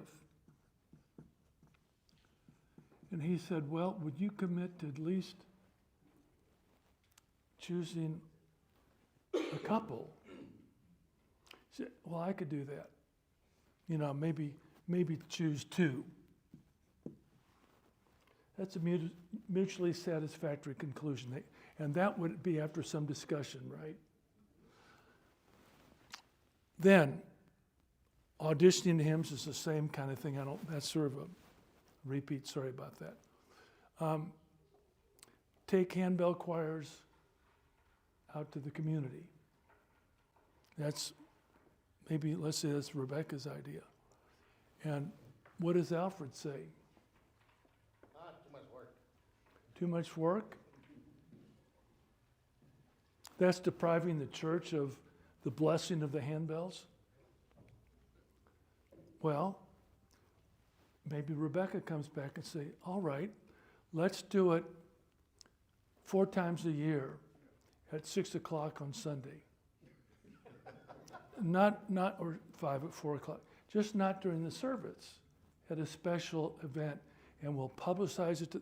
And he said, well, would you commit to at least choosing a couple? He said, well, I could do that. You know, maybe choose two. That's a mutually satisfactory conclusion. And that would be after some discussion, right? Then, auditioning hymns is the same kind of thing. That's sort of a repeat, sorry about that. Take handbell choirs out to the community. That's maybe, let's say that's Rebecca's idea. And what does Alfred say? Too much work. Too much work? That's depriving the church of the blessing of the handbells? Well, maybe Rebecca comes back and say, all right, let's do it 4 times a year at 6 o'clock on Sunday. Not or 5 at 4 o'clock, just not during the service, at a special event, and we'll publicize it.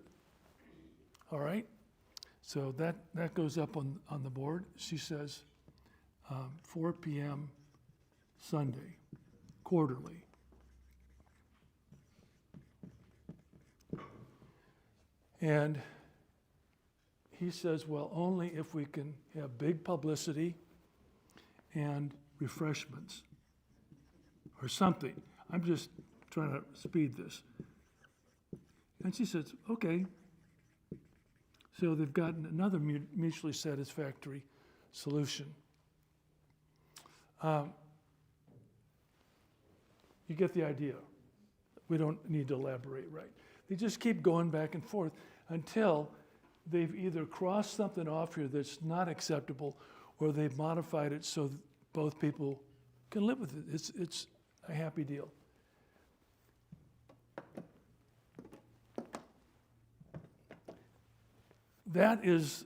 All right? So that goes up on the board. She says 4 p.m. Sunday, quarterly. And he says, well, only if we can have big publicity and refreshments or something. I'm just trying to speed this. And she says, okay. So they've gotten another mutually satisfactory solution. You get the idea. We don't need to elaborate, right? They just keep going back and forth until they've either crossed something off here that's not acceptable, or they've modified it so that both people can live with it. It's a happy deal. That is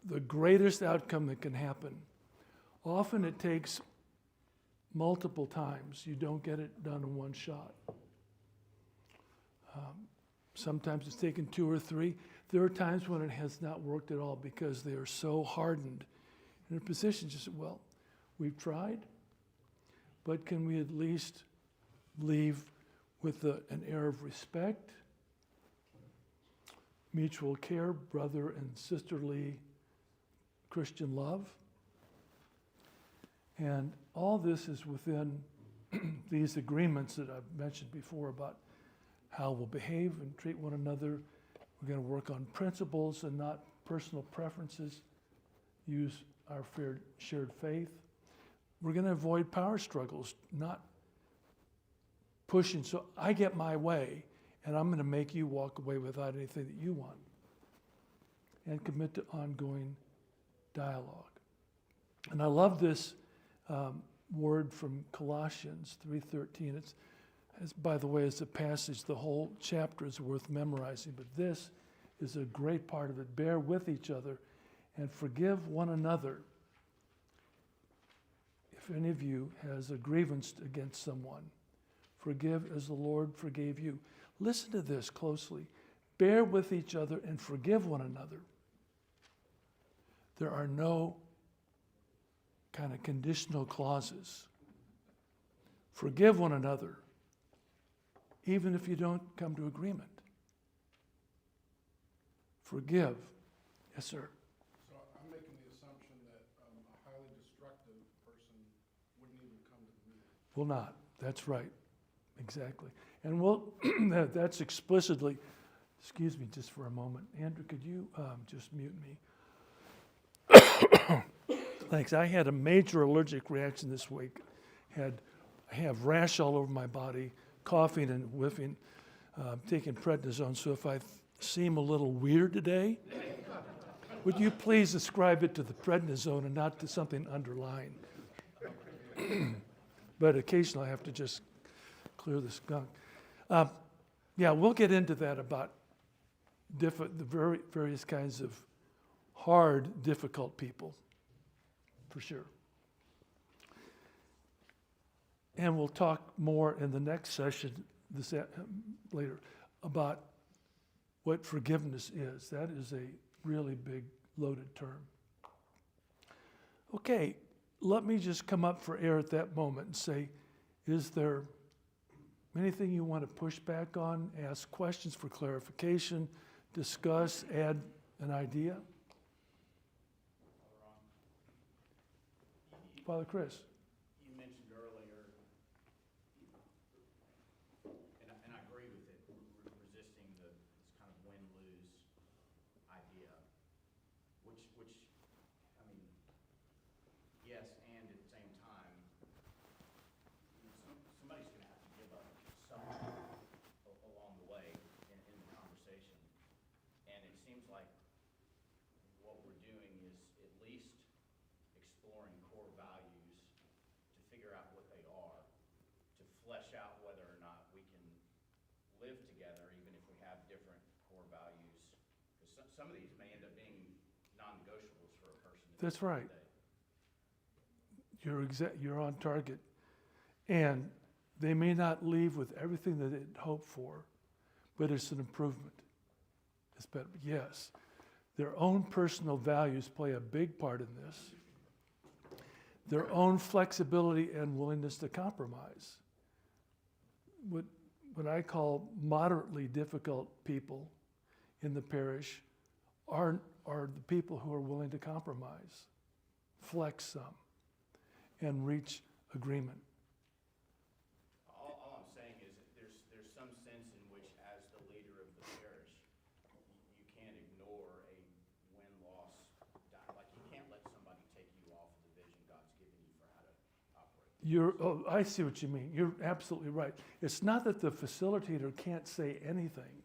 the greatest outcome that can happen. Often it takes multiple times. You don't get it done in one shot. Sometimes it's taken 2 or 3. There are times when it has not worked at all because they are so hardened in their position. Just, well, we've tried, but can we at least leave with an air of respect, mutual care, brother and sisterly Christian love? And all this is within these agreements that I've mentioned before about how we'll behave and treat one another. We're going to work on principles and not personal preferences. Use our shared faith. We're going to avoid power struggles, not pushing. So I get my way, and I'm going to make you walk away without anything that you want. And commit to ongoing dialogue. And I love this word from Colossians 3:13. It's, by the way, it's a passage, the whole chapter is worth memorizing, but this is a great part of it. Bear with each other and forgive one another if any of you has a grievance against someone. Forgive as the Lord forgave you. Listen to this closely. Bear with each other and forgive one another. There are no kind of conditional clauses. Forgive one another, even if you don't come to agreement. Forgive. Yes, sir. So I'm making the assumption that a highly destructive person wouldn't even come to the meeting. Will not. That's right. Exactly. And we'll, that's explicitly, excuse me just for a moment. Andrew, could you just mute me? Thanks. I had a major allergic reaction this week. I have rash all over my body, coughing and whiffing, taking prednisone. So if I seem a little weird today, would you please ascribe it to the prednisone and not to something underlying? But occasionally I have to just clear the skunk. Yeah, we'll get into that about the various kinds of hard, difficult people, for sure. And we'll talk more in the next session later about what forgiveness is. That is a really big, loaded term. Okay, let me just come up for air at that moment and say, is there anything you want to push back on, ask questions for clarification, discuss, add an idea? Father Chris. which, I mean, yes, and at the same time, somebody's gonna have to give up something along the way in the conversation. And it seems like what we're doing is at least exploring core values to figure out what they are, to flesh out whether or not we can live together even if we have different core values. Because some of these may end up being non-negotiables for a person. at the That's end of the right. day. You're on target. And they may not leave with everything that they'd hoped for, but it's an improvement. It's better. Yes, their own personal values play a big part in this. Their own flexibility and willingness to compromise. What I call moderately difficult people in the parish are the people who are willing to compromise, flex some, and reach agreement. All I'm saying is that there's some sense in which, as the leader of the parish, you can't ignore a win-loss. Like, you can't let somebody take you off of the vision God's given you for how to operate. I see what you mean. You're absolutely right. It's not that the facilitator can't say anything.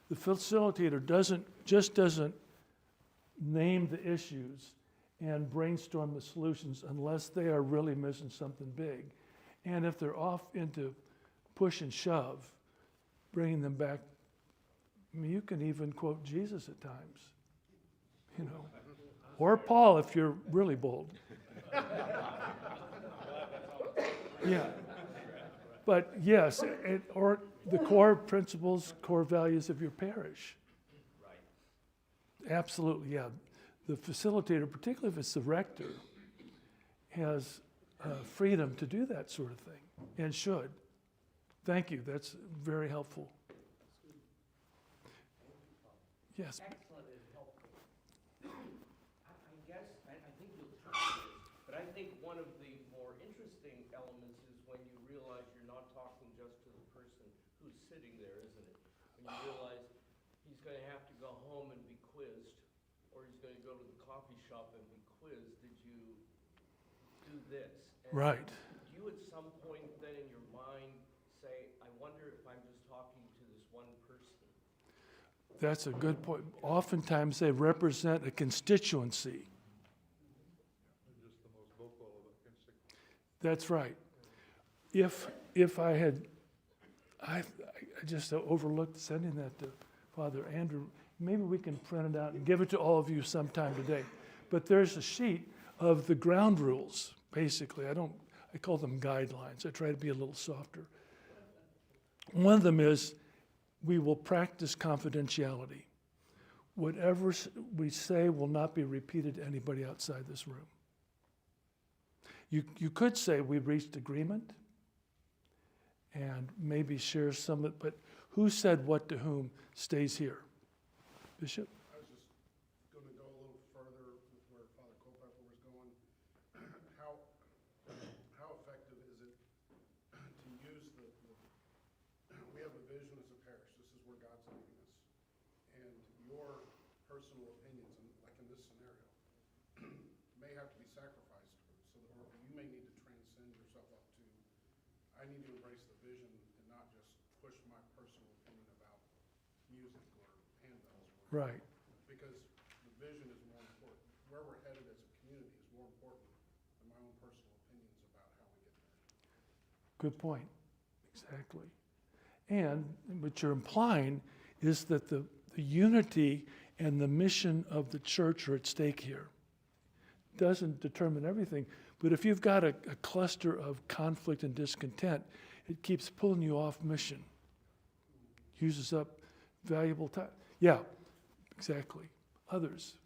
The facilitator doesn't name the issues and brainstorm the solutions unless they are really missing something big. And if they're off into push and shove, bringing them back, I mean, you can even quote Jesus at times, you know, or Paul if you're really bold. Yeah. But yes, or the core principles, core values of your parish. Right. Absolutely, yeah. The facilitator, particularly if it's the rector, has freedom to do that sort of thing, and should. Thank you, that's very helpful. Yes, Excellent and helpful. I guess, I think you'll touch this, but I think one of the more interesting elements is when you realize you're not talking just to the person who's sitting there, isn't it? When you realize he's gonna have to go home and be quizzed, or he's gonna go to the coffee shop and be quizzed, did you do this? And right. do you at some point then in your mind say, I wonder if I'm just talking to this one person? That's a good point. Oftentimes they represent a constituency. Just the most vocal of a constituency. That's right. If I just overlooked sending that to Father Andrew. Maybe we can print it out and give it to all of you sometime today. But there's a sheet of the ground rules, basically. I call them guidelines. I try to be a little softer. One of them is, we will practice confidentiality. Whatever we say will not be repeated to anybody outside this room. You could say we reached agreement and maybe share some of it, but who said what to whom stays here. Bishop? I was just going to go a little further with where Father Culpepper was going. How effective is it to use we have a vision as a parish. This is where God's leading us. And your personal opinions, like in this scenario, may have to be sacrificed, or you may need to transcend yourself up to, I need to embrace the vision and not just push my personal opinion about music or handbells. Right. Because the vision is more important. Where we're headed as a community is more important than my own personal opinions about how we get there. Good point. Exactly. And what you're implying is that the unity and the mission of the church are at stake here. Doesn't determine everything, but if you've got a cluster of conflict and discontent, it keeps pulling you off mission. Uses up valuable time. Yeah, exactly. Others?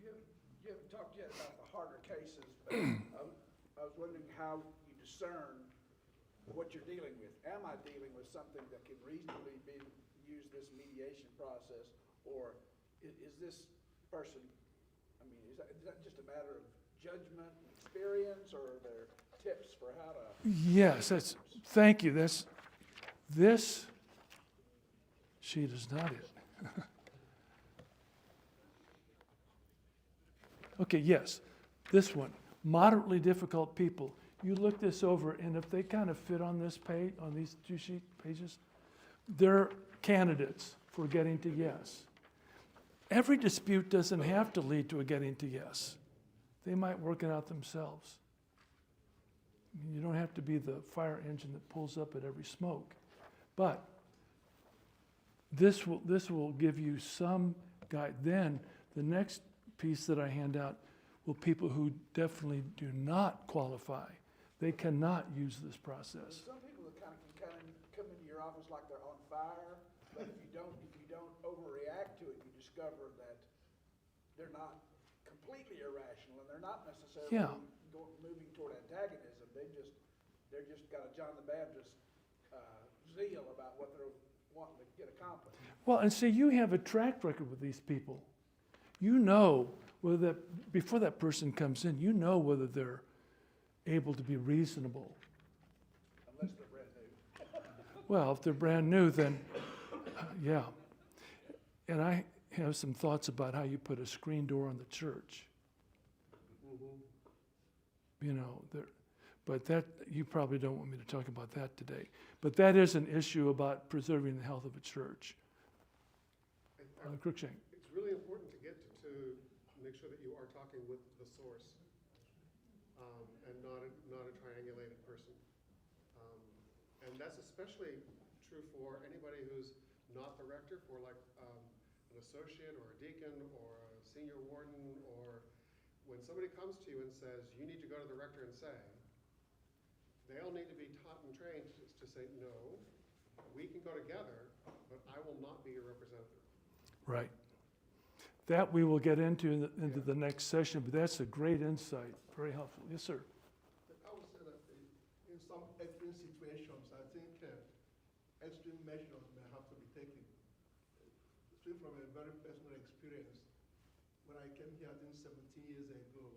You haven't talked yet about the harder cases, but I was wondering how you discern what you're dealing with. Am I dealing with something that can reasonably use this mediation process, or is this person, I mean, is that just a matter of judgment, experience, or are there tips for how to? Yes, thank you. This sheet is not it. Okay, yes, this one, moderately difficult people. You look this over, and if they kind of fit on this page, on these two pages, they're candidates for getting to yes. Every dispute doesn't have to lead to a getting to yes. They might work it out themselves. You don't have to be the fire engine that pulls up at every smoke. But this will give you some guide. Then the next piece that I hand out will people who definitely do not qualify. They cannot use this process. Some people that can come into your office like they're on fire, but if you don't overreact to it, you discover that they're not completely irrational, and they're not necessarily Yeah. moving toward antagonism. They're just got a John the Baptist zeal about what they're wanting to get accomplished. Well, and see, you have a track record with these people. You know whether that, before that person comes in, you know whether they're able to be reasonable. Unless they're brand new. Well, if they're brand new, then yeah. And I have some thoughts about how you put a screen door on the church. You know, but that, you probably don't want me to talk about that today. But that is an issue about preserving the health of a church. Cruikshank. It's really important to get to make sure that you are talking with the source, and not a triangulated person. And that's especially true for anybody who's not the rector, for like an associate or a deacon or a senior warden, or when somebody comes to you and says, you need to go to the rector and say, they all need to be taught and trained to say, no, we can go together, but I will not be your representative. Right. That we will get into the next session, but that's a great insight, very helpful. Yes, sir. I would say that in some extreme situations, I think extreme measures may have to be taken. Speaking from a very personal experience, when I came here, I think 17 years ago,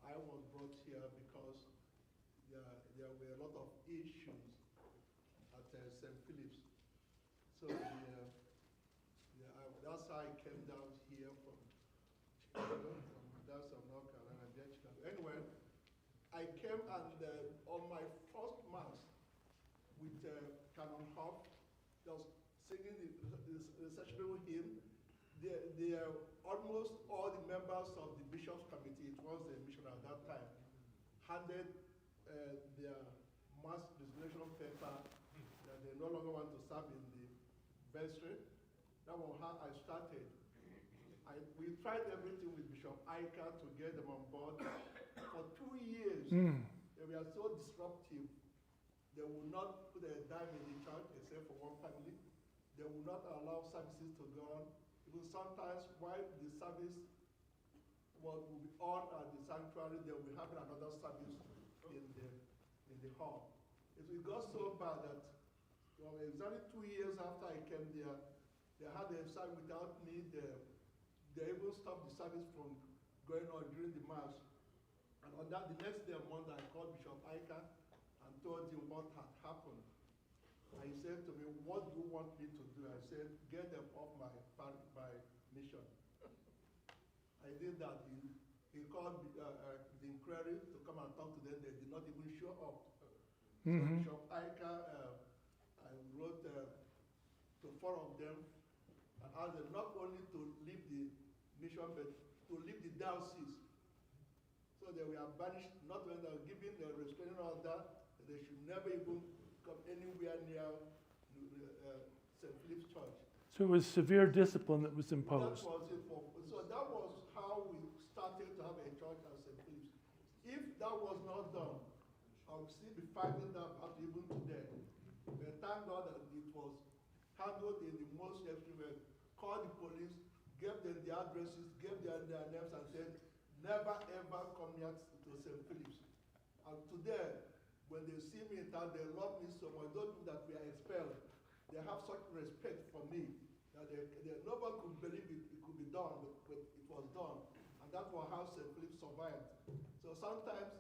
I was brought here because there were a lot of issues at St. Philip's. So that's how I came down here from Chicago, from that's from North Carolina, then Chicago. Anyway, I came and on my first mass with Canon Hoff, just singing the sessional hymn. Almost all the members of the Bishop's Committee, it was a mission at that time, handed their mass resignation paper that they no longer want to serve in the vestry. That was how I started. We tried everything with Bishop Iker to get them on board. For 2 years, they were so disruptive. They would not put a dime in the church except for one family. They would not allow services to go on. Even sometimes while the service will be on at the sanctuary, they will be having another service in the hall. It got so bad that exactly 2 years after I came there, they had a service without me. They even stopped the service from going on during the mass. And on that, the next day on Monday, I called Bishop Iker and told him what had happened. And he said to me, what do you want me to do? I said, get them off my mission. I did that. He called the McCrary to come and talk to them. They did not even show up. So Bishop Iker, I wrote to 4 of them and asked them not only to leave the mission, but to leave the diocese. So they were banished, not when they were given the restraining order, they should never even come anywhere near St. Philip's Church. So it was severe discipline that was imposed. That was it. So that was how we started to have a church at St. Philip's. If that was not done, I would still be fighting that out even today. But thank God that it was handled in the most extreme way. Called the police, gave them the addresses, gave them their names, and said, never ever come here to St. Philip's. And today, when they see me in town, they love me so much. Those people that we are expelled, they have such respect for me that nobody could believe it could be done, but it was done. And that was how St. Philip survived. So sometimes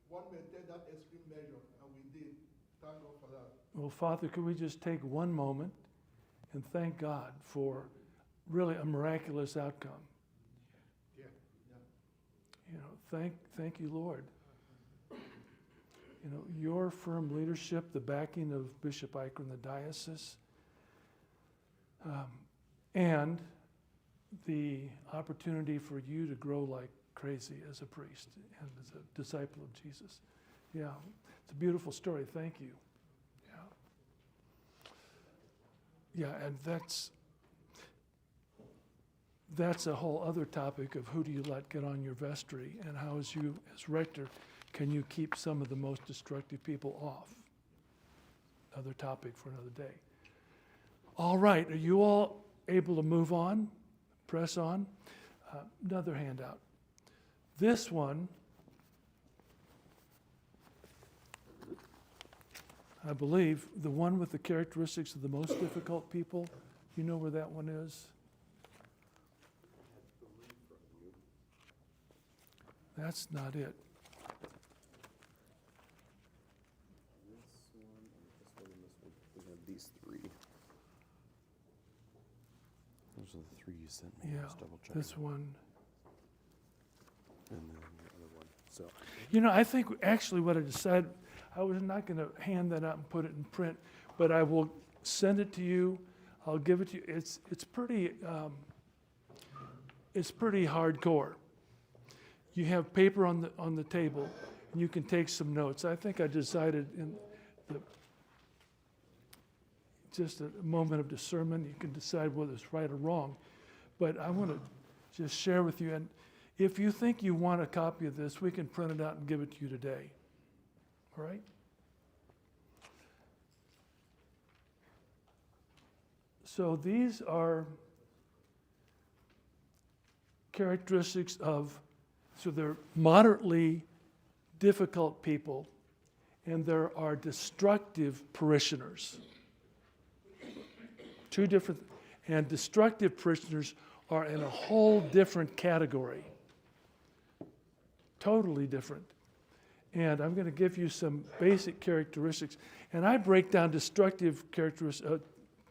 one may take that extreme measure, and we did. Thank God for that. Well, Father, could we just take one moment and thank God for really a miraculous outcome. Yeah. You know, thank you, Lord. You know, your firm leadership, the backing of Bishop Eicher and the diocese, and the opportunity for you to grow like crazy as a priest and as a disciple of Jesus. Yeah, it's a beautiful story. Thank you. Yeah, and that's a whole other topic of who do you let get on your vestry, and how, as you, as rector, can you keep some of the most destructive people off? Another topic for another day. All right, are you all able to move on, press on? Another handout. This one, I believe, the one with the characteristics of the most difficult people, you know where that one is? That's not it. We have these three. Those are the three you sent me. Yeah, Just double check. this one. And then the other one. So You know, I think actually what I decided, I was not going to hand that out and put it in print, but I will send it to you. I'll give it to you. It's pretty hardcore. You have paper on the table, and you can take some notes. I think I decided in just a moment of discernment, you can decide whether it's right or wrong. But I want to just share with you, and if you think you want a copy of this, we can print it out and give it to you today. All right? So these are characteristics of, so they're moderately difficult people, and there are destructive parishioners. Two different, and destructive parishioners are in a whole different category. Totally different. And I'm going to give you some basic characteristics. And I break down destructive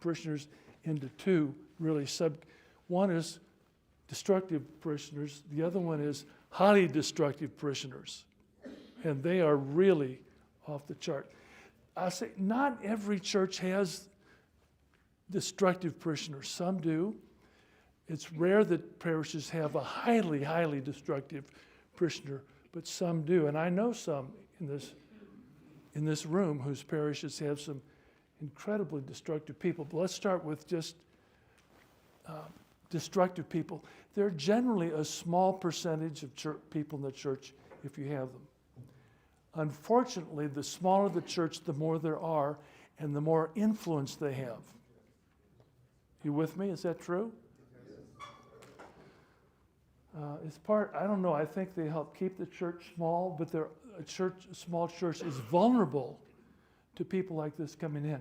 parishioners into two, really. One is destructive parishioners. The other one is highly destructive parishioners. And they are really off the chart. I say not every church has destructive parishioners. Some do. It's rare that parishes have a highly, highly destructive parishioner, but some do. And I know some in this room whose parishes have some incredibly destructive people. But let's start with just destructive people. They're generally a small percentage of people in the church if you have them. Unfortunately, the smaller the church, the more there are, and the more influence they have. You with me? Is that true? It's part, I don't know, I think they help keep the church small, but a small church is vulnerable to people like this coming in.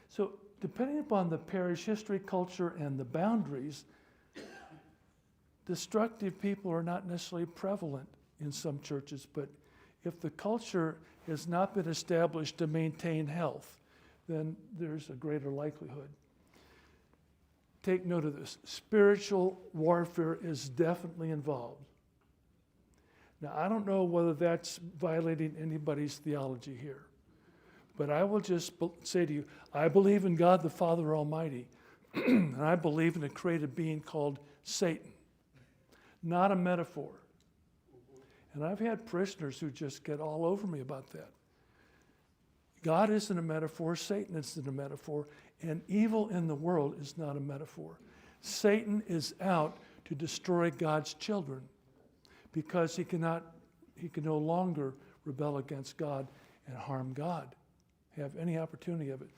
So depending upon the parish history, culture, and the boundaries, destructive people are not necessarily prevalent in some churches, but if the culture has not been established to maintain health, then there's a greater likelihood. Take note of this. Spiritual warfare is definitely involved. Now, I don't know whether that's violating anybody's theology here, but I will just say to you, I believe in God the Father Almighty, and I believe in a created being called Satan, not a metaphor. And I've had parishioners who just get all over me about that. God isn't a metaphor, Satan isn't a metaphor, and evil in the world is not a metaphor. Satan is out to destroy God's children because he can no longer rebel against God and harm God, have any opportunity of it.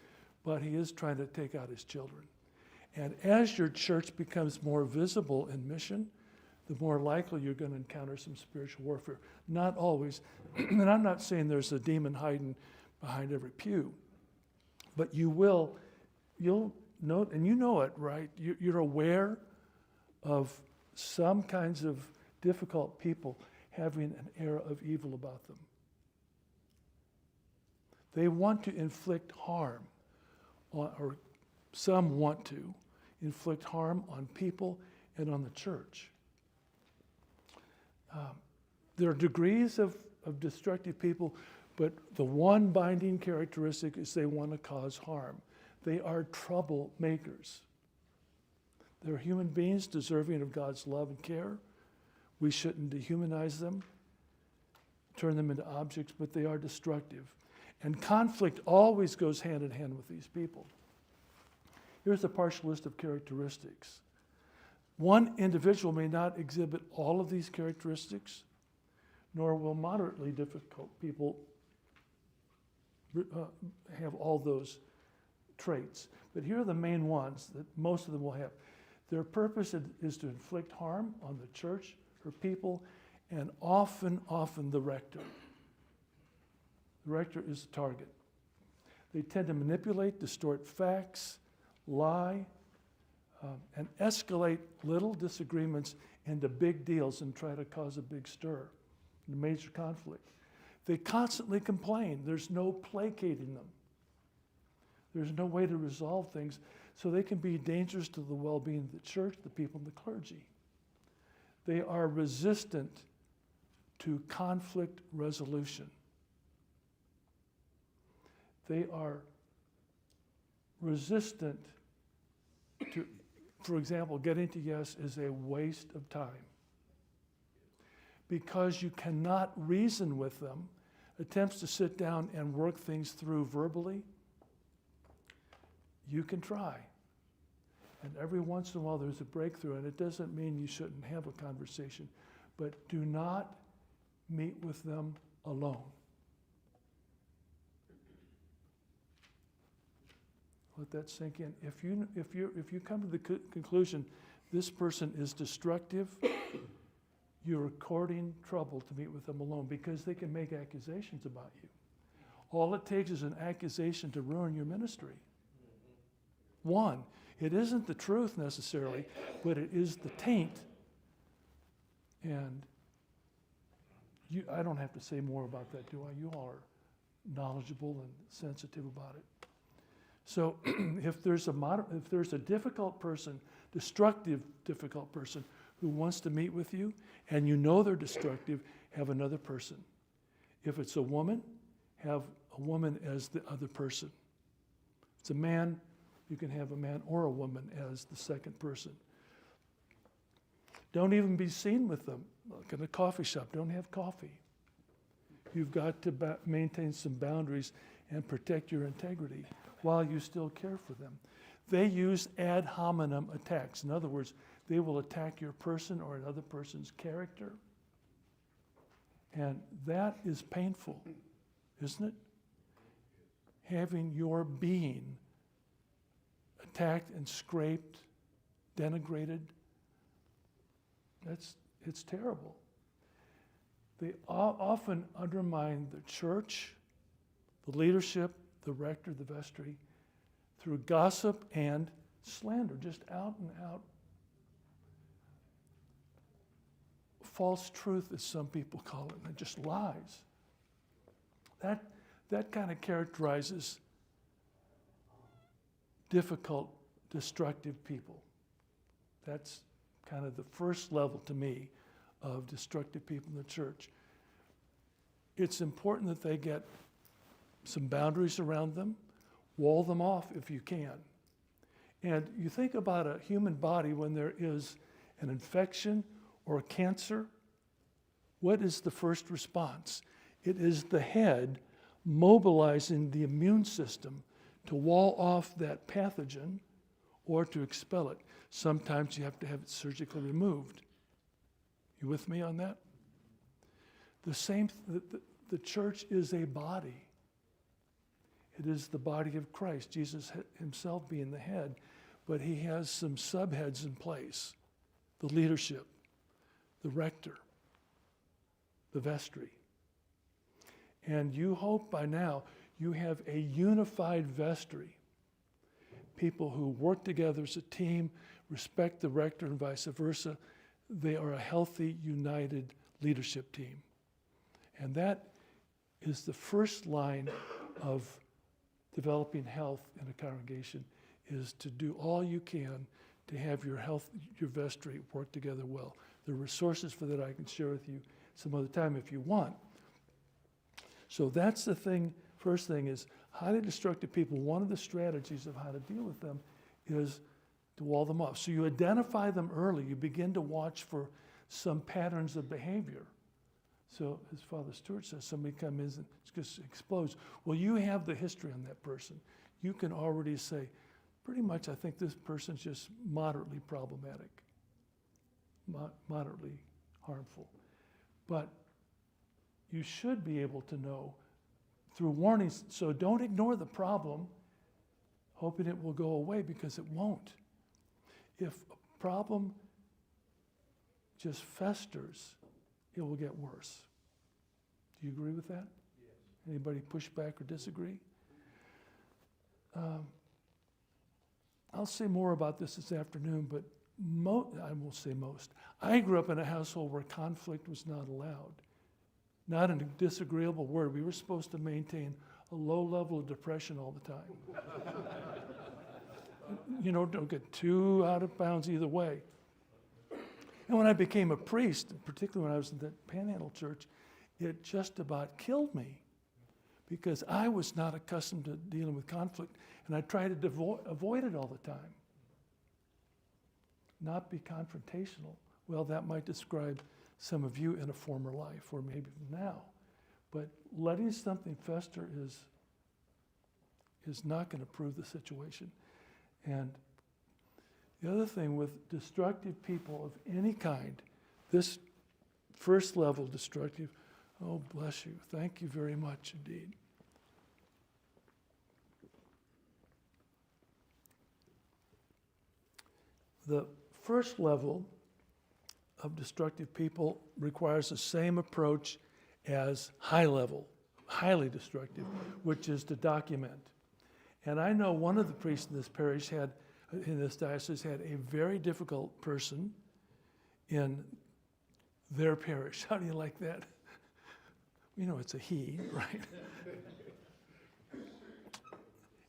But he is trying to take out his children. And as your church becomes more visible in mission, the more likely you're going to encounter some spiritual warfare. Not always, and I'm not saying there's a demon hiding behind every pew, but you'll note, and you know it, right? You're aware of some kinds of difficult people having an air of evil about them. They want to inflict harm or some want to inflict harm on people and on the church. There are degrees of destructive people, but the one binding characteristic is they want to cause harm. They are troublemakers. They're human beings deserving of God's love and care. We shouldn't dehumanize them, turn them into objects, but they are destructive. And conflict always goes hand in hand with these people. Here's a partial list of characteristics. One individual may not exhibit all of these characteristics, nor will moderately difficult people have all those traits. But here are the main ones that most of them will have. Their purpose is to inflict harm on the church, her people, and often the rector. The rector is the target. They tend to manipulate, distort facts, lie, and escalate little disagreements into big deals and try to cause a big stir, a major conflict. They constantly complain. There's no placating them. There's no way to resolve things, so they can be dangerous to the well-being of the church, the people, and the clergy. They are resistant to conflict resolution. They are resistant to, for example, getting to yes is a waste of time. Because you cannot reason with them, attempts to sit down and work things through verbally, you can try. And every once in a while there's a breakthrough, and it doesn't mean you shouldn't have a conversation, but do not meet with them alone. Let that sink in. If you come to the conclusion this person is destructive, you're courting trouble to meet with them alone, because they can make accusations about you. All it takes is an accusation to ruin your ministry. One, it isn't the truth necessarily, but it is the taint. And I don't have to say more about that, do I? You all are knowledgeable and sensitive about it. So if there's a difficult person, destructive difficult person who wants to meet with you, and you know they're destructive, have another person. If it's a woman, have a woman as the other person. If it's a man, you can have a man or a woman as the second person. Don't even be seen with them. Like in a coffee shop, don't have coffee. You've got to maintain some boundaries and protect your integrity while you still care for them. They use ad hominem attacks. In other words, they will attack your person or another person's character. And that is painful, isn't it? Having your being attacked and scraped, denigrated, it's terrible. They often undermine the church, the leadership, the rector, the vestry, through gossip and slander, just out and out. False truth, as some people call it, and just lies. That kind of characterizes difficult, destructive people. That's kind of the first level to me of destructive people in the church. It's important that they get some boundaries around them, wall them off if you can. And you think about a human body when there is an infection or a cancer, what is the first response? It is the head mobilizing the immune system to wall off that pathogen or to expel it. Sometimes you have to have it surgically removed. You with me on that? The church is a body. It is the body of Christ, Jesus himself being the head, but he has some subheads in place. The leadership, the rector, the vestry. And you hope by now you have a unified vestry. People who work together as a team, respect the rector and vice versa. They are a healthy, united leadership team. And that is the first line of developing health in a congregation, is to do all you can to have your vestry work together well. The resources for that I can share with you some other time if you want. So that's the thing. First thing is highly destructive people. One of the strategies of how to deal with them is to wall them off. So you identify them early. You begin to watch for some patterns of behavior. So as Father Stewart says, somebody comes in and just explodes. Well, you have the history on that person. You can already say, pretty much, I think this person's just moderately problematic, moderately harmful. But you should be able to know through warnings. So don't ignore the problem, hoping it will go away, because it won't. If a problem just festers, it will get worse. Do you agree with that? Yes. Anybody push back or disagree? I'll say more about this afternoon, but I will say most. I grew up in a household where conflict was not allowed. Not in a disagreeable word. We were supposed to maintain a low level of depression all the time. You know, don't get too out of bounds either way. And when I became a priest, particularly when I was in the Panhandle Church, it just about killed me because I was not accustomed to dealing with conflict, and I tried to avoid it all the time. Not be confrontational. Well, that might describe some of you in a former life, or maybe now. But letting something fester is not going to improve the situation. And the other thing with destructive people of any kind, this first level destructive, oh, bless you. Thank you very much indeed. The first level of destructive people requires the same approach as high level, highly destructive, which is to document. And I know one of the priests in this parish in this diocese had a very difficult person in their parish. How do you like that? You know, it's a he, right?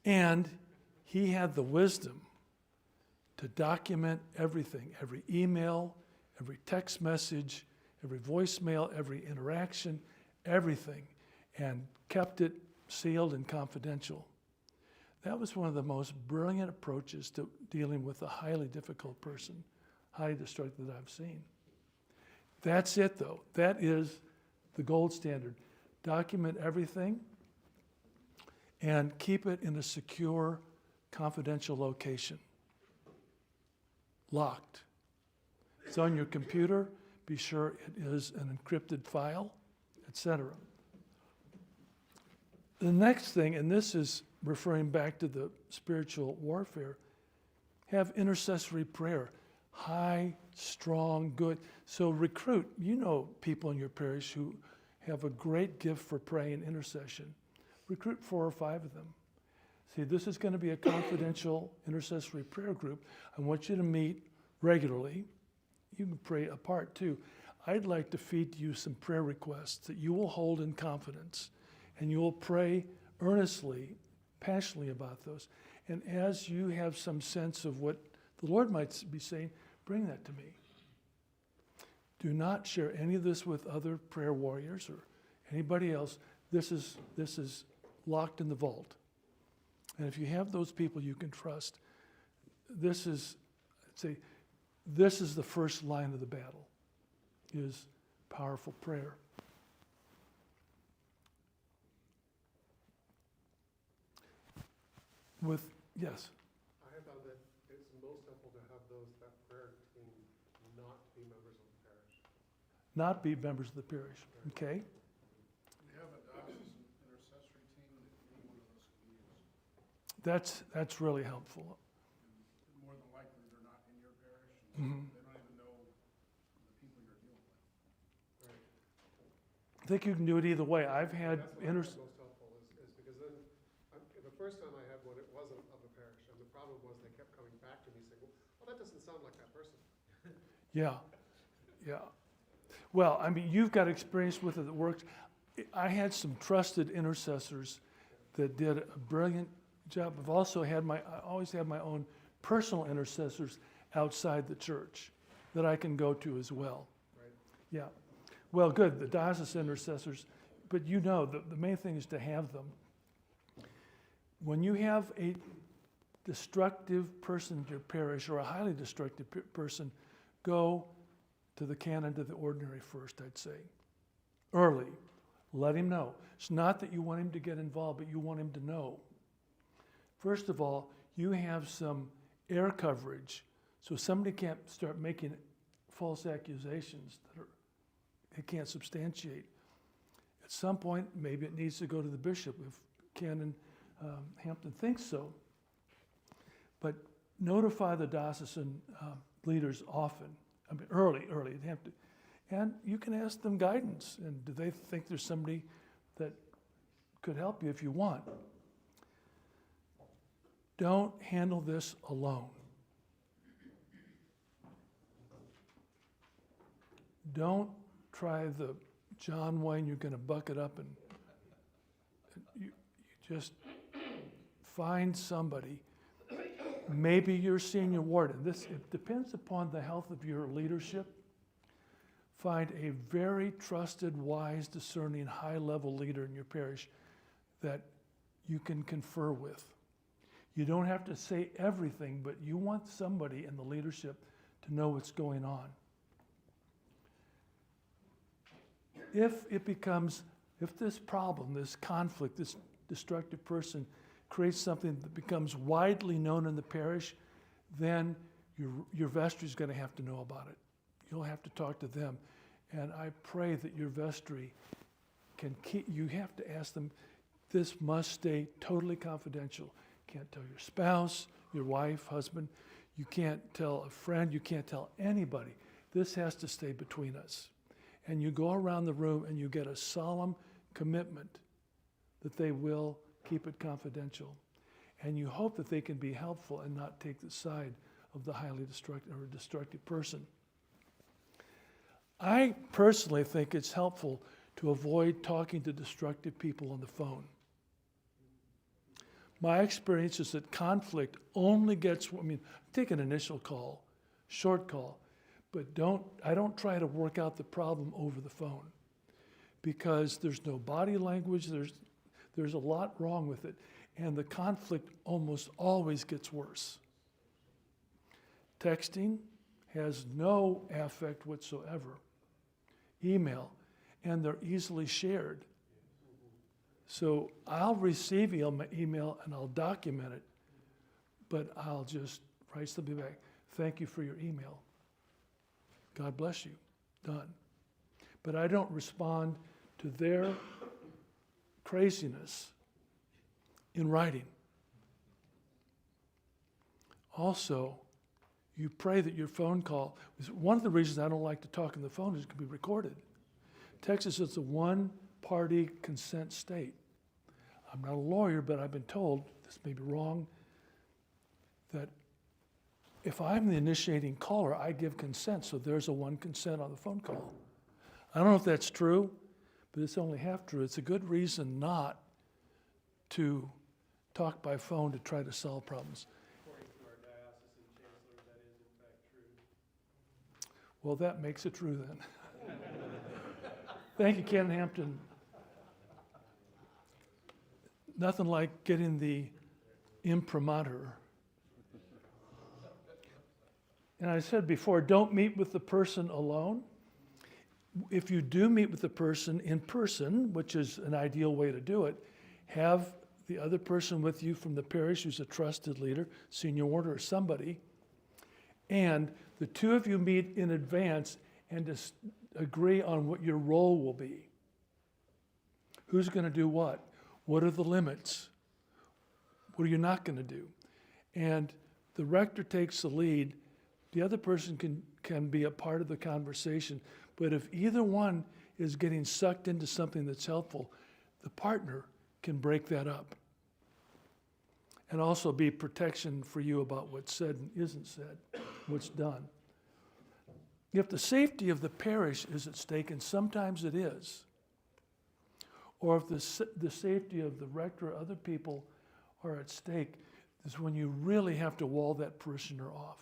And he had the wisdom to document everything, every email, every text message, every voicemail, every interaction, everything, and kept it sealed and confidential. That was one of the most brilliant approaches to dealing with a highly difficult person, highly destructive that I've seen. That's it, though. That is the gold standard. Document everything and keep it in a secure, confidential location. Locked. It's on your computer. Be sure it is an encrypted file, etc. The next thing, and this is referring back to the spiritual warfare, have intercessory prayer. High, strong, good. So recruit. You know people in your parish who have a great gift for praying intercession. Recruit 4 or 5 of them. See, this is going to be a confidential intercessory prayer group. I want you to meet regularly. You can pray apart too. I'd like to feed you some prayer requests that you will hold in confidence, and you will pray earnestly, passionately about those. And as you have some sense of what the Lord might be saying, bring that to me. Do not share any of this with other prayer warriors or anybody else. This is locked in the vault. And if you have those people you can trust, this is the first line of the battle, is powerful prayer. Yes? I have found that it's most helpful to have that prayer team not be members of the parish. Not be members of the parish, okay? We have a diocesan intercessory team that any one of us can use. That's really helpful. And more than likely, they're not in your parish, and Mhm. they don't even know the people you're dealing with. Right. I think you can do it either way. I've had That's what I find most helpful is because then, the first time I had one, it wasn't of the parish, and the problem was they kept coming back to me saying, well, that doesn't sound like that person. Yeah. Well, I mean, you've got experience with it that works. I had some trusted intercessors that did a brilliant job. I've also had I always have my own personal intercessors outside the church that I can go to as well. Right. Yeah. Well, good, the diocese intercessors, but you know, the main thing is to have them. When you have a destructive person in your parish or a highly destructive person, go to the canon to the ordinary first, I'd say. Early. Let him know. It's not that you want him to get involved, but you want him to know. First of all, you have some air coverage, so somebody can't start making false accusations that they can't substantiate. At some point, maybe it needs to go to the bishop if Canon Hampton thinks so. But notify the diocesan leaders often. I mean, early. They have to, and you can ask them guidance. And do they think there's somebody that could help you if you want? Don't handle this alone. Don't try the John Wayne, you're going to buck it up and you just find somebody. Maybe your senior warden. It depends upon the health of your leadership. Find a very trusted, wise, discerning, high-level leader in your parish that you can confer with. You don't have to say everything, but you want somebody in the leadership to know what's going on. If this problem, this conflict, this destructive person creates something that becomes widely known in the parish, then your vestry is going to have to know about it. You'll have to talk to them. And I pray that your vestry can keep, you have to ask them, this must stay totally confidential. You can't tell your spouse, your wife, husband. You can't tell a friend. You can't tell anybody. This has to stay between us. And you go around the room and you get a solemn commitment that they will keep it confidential. And you hope that they can be helpful and not take the side of the highly destructive person. I personally think it's helpful to avoid talking to destructive people on the phone. My experience is that conflict only gets, take an initial call, short call, but I don't try to work out the problem over the phone because there's no body language, there's a lot wrong with it, and the conflict almost always gets worse. Texting has no affect whatsoever. Email, and they're easily shared. So I'll receive email and I'll document it, but I'll just write something back. Thank you for your email. God bless you. Done. But I don't respond to their craziness in writing. Also, you pray that your phone call, one of the reasons I don't like to talk on the phone is it can be recorded. Texas is a one-party consent state. I'm not a lawyer, but I've been told, this may be wrong, that if I'm the initiating caller, I give consent, so there's a one consent on the phone call. I don't know if that's true, but it's only half true. It's a good reason not to talk by phone to try to solve problems. According to our diocesan chancellor, that is in fact true. Well, that makes it true then. Thank you, Ken Hampton. Nothing like getting the imprimatur. And I said before, don't meet with the person alone. If you do meet with the person in person, which is an ideal way to do it, have the other person with you from the parish who's a trusted leader, senior warden or somebody, and the two of you meet in advance and just agree on what your role will be. Who's going to do what? What are the limits? What are you not going to do? And the rector takes the lead. The other person can be a part of the conversation. But if either one is getting sucked into something that's helpful, the partner can break that up. And also be protection for you about what's said and isn't said, what's done. If the safety of the parish is at stake, and sometimes it is, or if the safety of the rector or other people are at stake is when you really have to wall that parishioner off.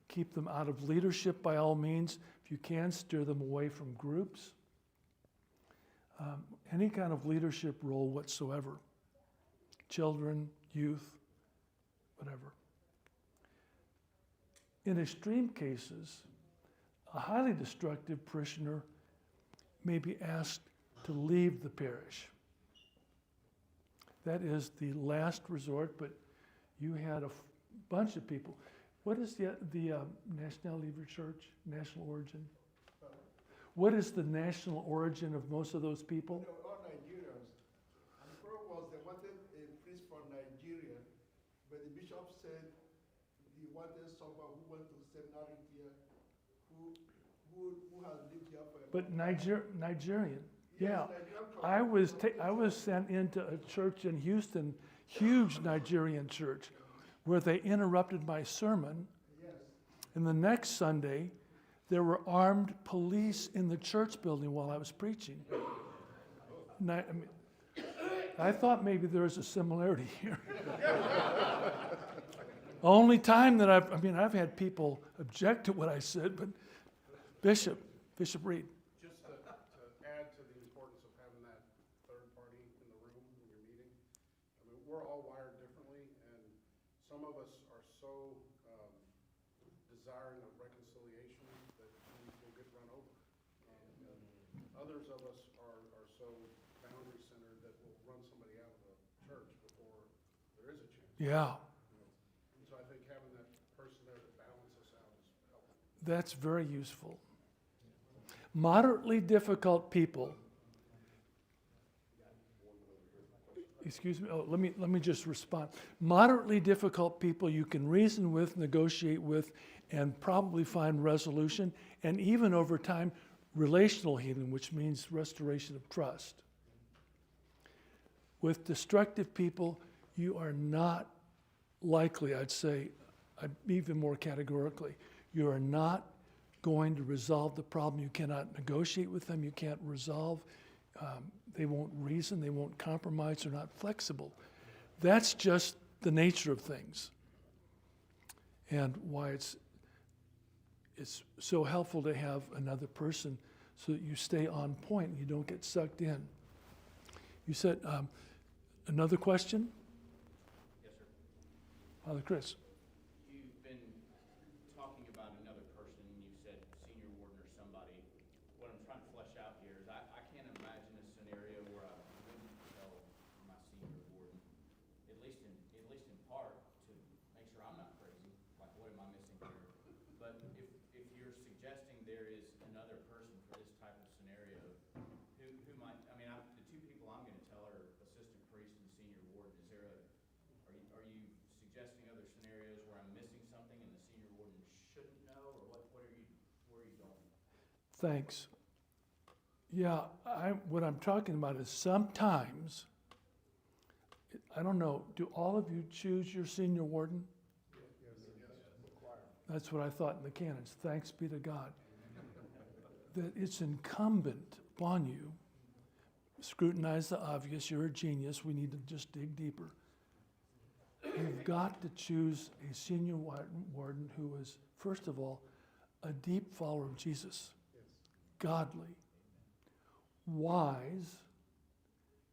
Keep them out of leadership by all means. If you can, steer them away from groups. Any kind of leadership role whatsoever. Children, youth, whatever. In extreme cases, a highly destructive parishioner may be asked to leave the parish. That is the last resort, but you had a bunch of people. What is the nationality of your church, national origin? What is the national origin of most of those people? They were all Nigerians. And the problem was they wanted a priest from Nigeria, but the bishop said he wanted someone who went to seminary here, who has lived here for a But long time. Nigerian, Yes, yeah. Nigerian I was sent into a church in Houston, huge Nigerian church, where they interrupted my sermon. Yes. And the next Sunday, there were armed police in the church building while I was preaching. I thought maybe there was a similarity here. Only time that I've had people object to what I said, but Bishop Reed. Just to add to the importance of having that third party in the room when you're meeting, I mean, we're all wired differently, and some of us are so desiring of reconciliation that we will get run over. Others of us are so boundary centered that we'll run somebody out of the church before there is a chance. Yeah, And so I think having that person there to balance us out is helpful. that's very useful. Moderately difficult people. Excuse me. Oh, let me just respond. Moderately difficult people you can reason with, negotiate with, and probably find resolution, and even over time, relational healing, which means restoration of trust. With destructive people, you are not likely, I'd say, even more categorically, you are not going to resolve the problem. You cannot negotiate with them. You can't resolve. They won't reason. They won't compromise. They're not flexible. That's just the nature of things, and why it's so helpful to have another person so that you stay on point and you don't get sucked in. You said another question? Yes, sir. Father Chris. You've been talking about another person, and you said senior warden or somebody. What I'm trying to flesh out here is I can't imagine a scenario where I wouldn't tell my senior warden, at least in part, to make sure I'm not crazy. Like, what am I missing here? But if you're suggesting there is another person for this type of scenario, who might, I mean, the two people I'm gonna tell are assistant priest and senior warden. Are you suggesting other scenarios where I'm missing something and the senior warden shouldn't know, or where are you going? Thanks. Yeah, what I'm talking about is sometimes, I don't know, do all of you choose your senior warden? That's what I thought in the canons. Thanks be to God. That it's incumbent upon you. Scrutinize the obvious. You're a genius. We need to just dig deeper. You've got to choose a senior warden who is, first of all, a deep follower of Jesus, godly, wise,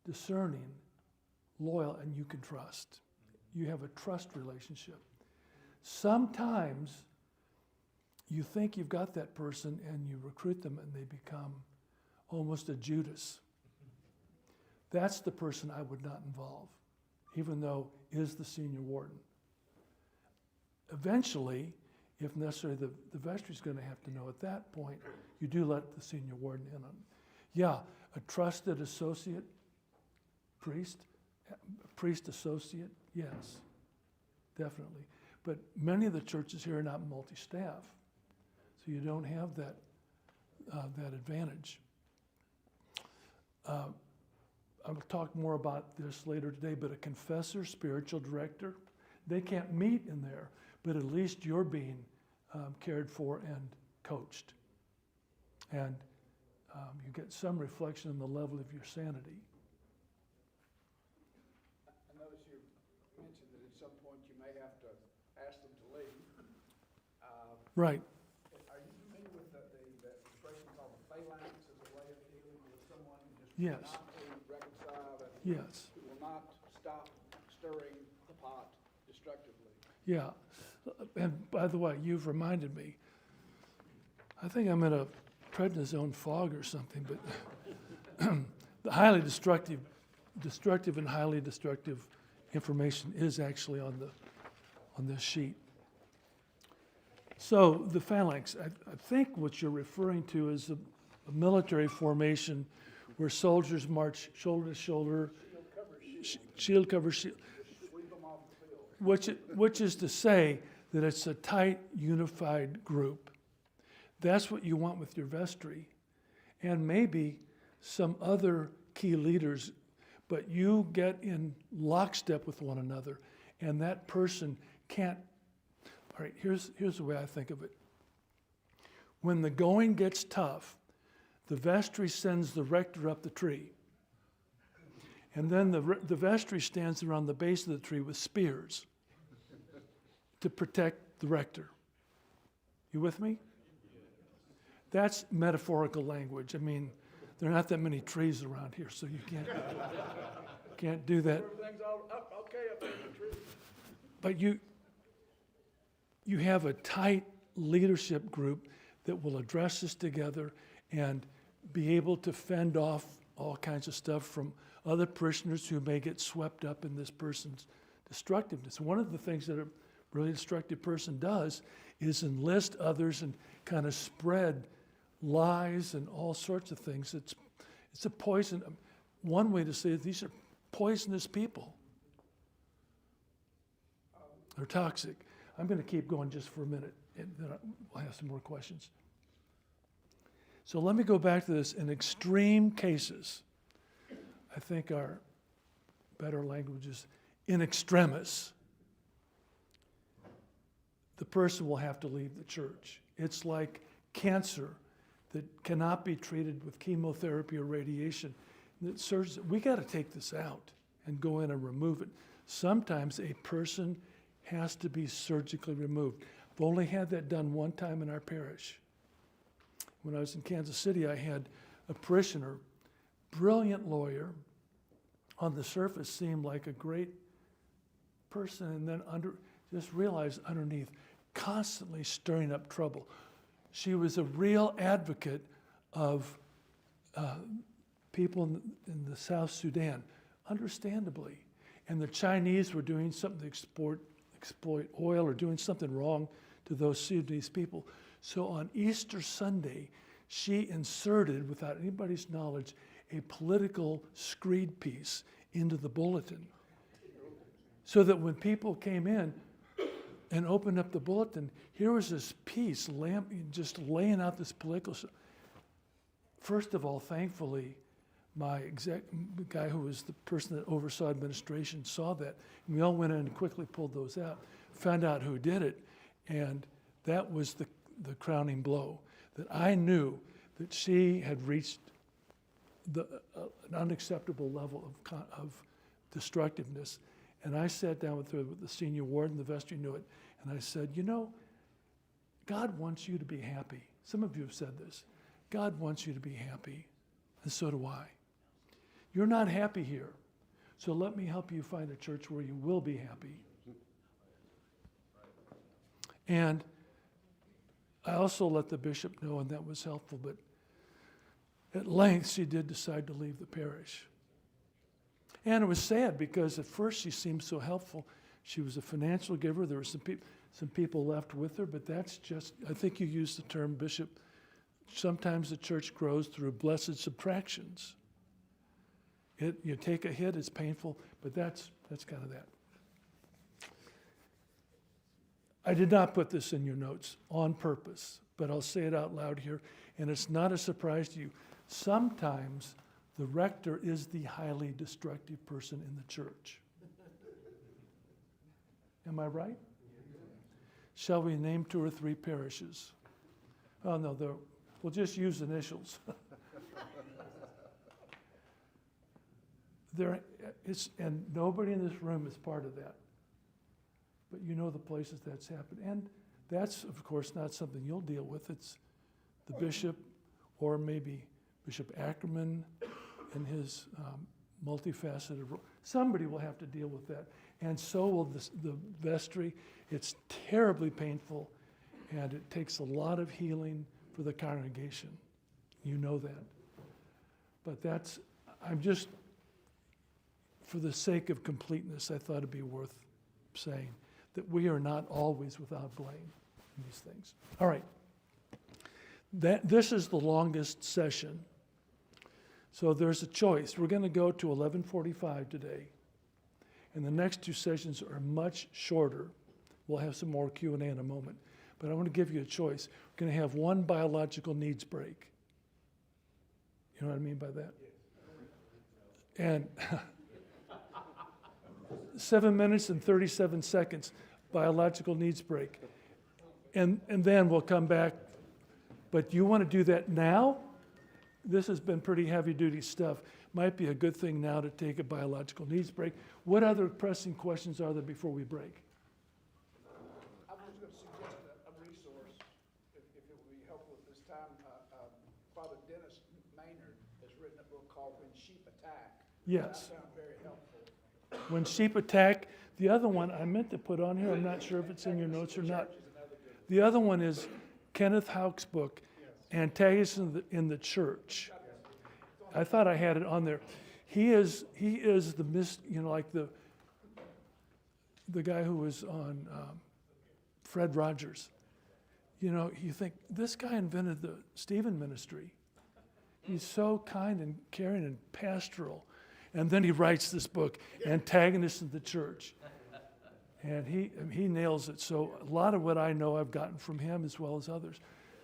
discerning, loyal, and you can trust. You have a trust relationship. Sometimes you think you've got that person and you recruit them and they become almost a Judas. That's the person I would not involve, even though is the senior warden. Eventually, if necessary, the vestry's going to have to know at that point, you do let the senior warden in on. Yeah, a trusted associate priest associate, yes, definitely. But many of the churches here are not multi-staff, so you don't have that advantage. I will talk more about this later today, but a confessor, spiritual director, they can't meet in there, but at least you're being cared for and coached. And you get some reflection on the level of your sanity. you mentioned that at some point you may have to ask them to leave. Right. Are you familiar with the expression called the phalanx as a way of dealing with someone who just Yes. will not be reconciled and Yes. who will not stop stirring the pot destructively? Yeah. And by the way, you've reminded me. I think I'm in a prednisone fog or something, but the highly destructive and highly destructive information is actually on this sheet. So the phalanx, I think what you're referring to is a military formation where soldiers march shoulder to shoulder, shield cover shield, Sweep them off the field. which is to say that it's a tight, unified group. That's what you want with your vestry, and maybe some other key leaders, but you get in lockstep with one another, and that person can't. All right, here's the way I think of it. When the going gets tough, the vestry sends the rector up the tree. And then the vestry stands around the base of the tree with spears to protect the rector. You with me? That's metaphorical language. I mean, there are not that many trees around here, so you can't do that. Everything's all up, okay up in the tree. But you have a tight leadership group that will address this together and be able to fend off all kinds of stuff from other parishioners who may get swept up in this person's destructiveness. One of the things that a really destructive person does is enlist others and kind of spread lies and all sorts of things. It's a poison. One way to say it, these are poisonous people. They're toxic. I'm going to keep going just for a minute, and then I'll have some more questions. So let me go back to this. In extreme cases, I think our better language is in extremis, the person will have to leave the church. It's like cancer that cannot be treated with chemotherapy or radiation. We got to take this out and go in and remove it. Sometimes a person has to be surgically removed. I've only had that done one time in our parish. When I was in Kansas City, I had a parishioner, brilliant lawyer, on the surface seemed like a great person, and then just realized underneath, constantly stirring up trouble. She was a real advocate of people in the South Sudan, understandably. And the Chinese were doing something to exploit oil or doing something wrong to those Sudanese people. So on Easter Sunday, she inserted, without anybody's knowledge, a political screed piece into the bulletin. So that when people came in and opened up the bulletin, here was this piece just laying out this political stuff. First of all, thankfully, the guy who was the person that oversaw administration saw that. And we all went in and quickly pulled those out, found out who did it, and that was the crowning blow, that I knew that she had reached an unacceptable level of destructiveness. And I sat down with the senior warden, the vestry knew it, and I said, God wants you to be happy. Some of you have said this. God wants you to be happy, and so do I. You're not happy here, so let me help you find a church where you will be happy. And I also let the bishop know, and that was helpful, but at length she did decide to leave the parish. And it was sad because at first she seemed so helpful. She was a financial giver. There were some people left with her, but that's just, I think you used the term, Bishop, sometimes the church grows through blessed subtractions. You take a hit, it's painful, but that's kind of that. I did not put this in your notes on purpose, but I'll say it out loud here, and it's not a surprise to you. Sometimes the rector is the highly destructive person in the church. Am I right? Shall we name 2 or 3 parishes? Oh, no, we'll just use initials. and nobody in this room is part of that. But you know the places that's happened. And that's, of course, not something you'll deal with. It's the bishop, or maybe Bishop Ackerman and his multifaceted role. Somebody will have to deal with that. And so will the vestry. It's terribly painful, and it takes a lot of healing for the congregation. You know that. But I'm just, for the sake of completeness, I thought it'd be worth saying that we are not always without blame in these things. All right. This is the longest session. So there's a choice. We're going to go to 11:45 today. And the next two sessions are much shorter. We'll have some more Q&A in a moment. But I want to give you a choice. We're going to have one biological needs break. You know what I mean by that? And 7 minutes and 37 seconds, biological needs break. And then we'll come back. But you want to do that now? This has been pretty heavy-duty stuff. Might be a good thing now to take a biological needs break. What other pressing questions are there before we break? I was going to suggest a resource, if it would be helpful at this time. Father Dennis Maynard has written a book called When Sheep Attack. Yes. That I found very helpful. When sheep attack, the other one I meant to put on here, I'm not sure if it's in your notes or not. The other one is Kenneth Houck's book, Antagonism in the Church. I thought I had it on there. He is like the guy who was on Fred Rogers. You know, you think, this guy invented the Stephen ministry. He's so kind and caring and pastoral. And then he writes this book, Antagonists in the Church. And he nails it. So a lot of what I know I've gotten from him as well as others.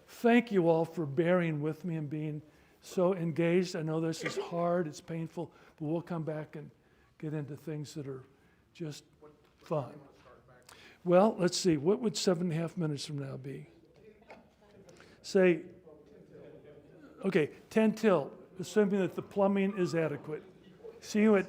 Thank you all for bearing with me and being so engaged. I know this is hard, it's painful, but we'll come back and get into things that are just fun. Well, let's see, what would 7.5 minutes from now be? Say, okay, 10 till, assuming that the plumbing is adequate. See you at 10.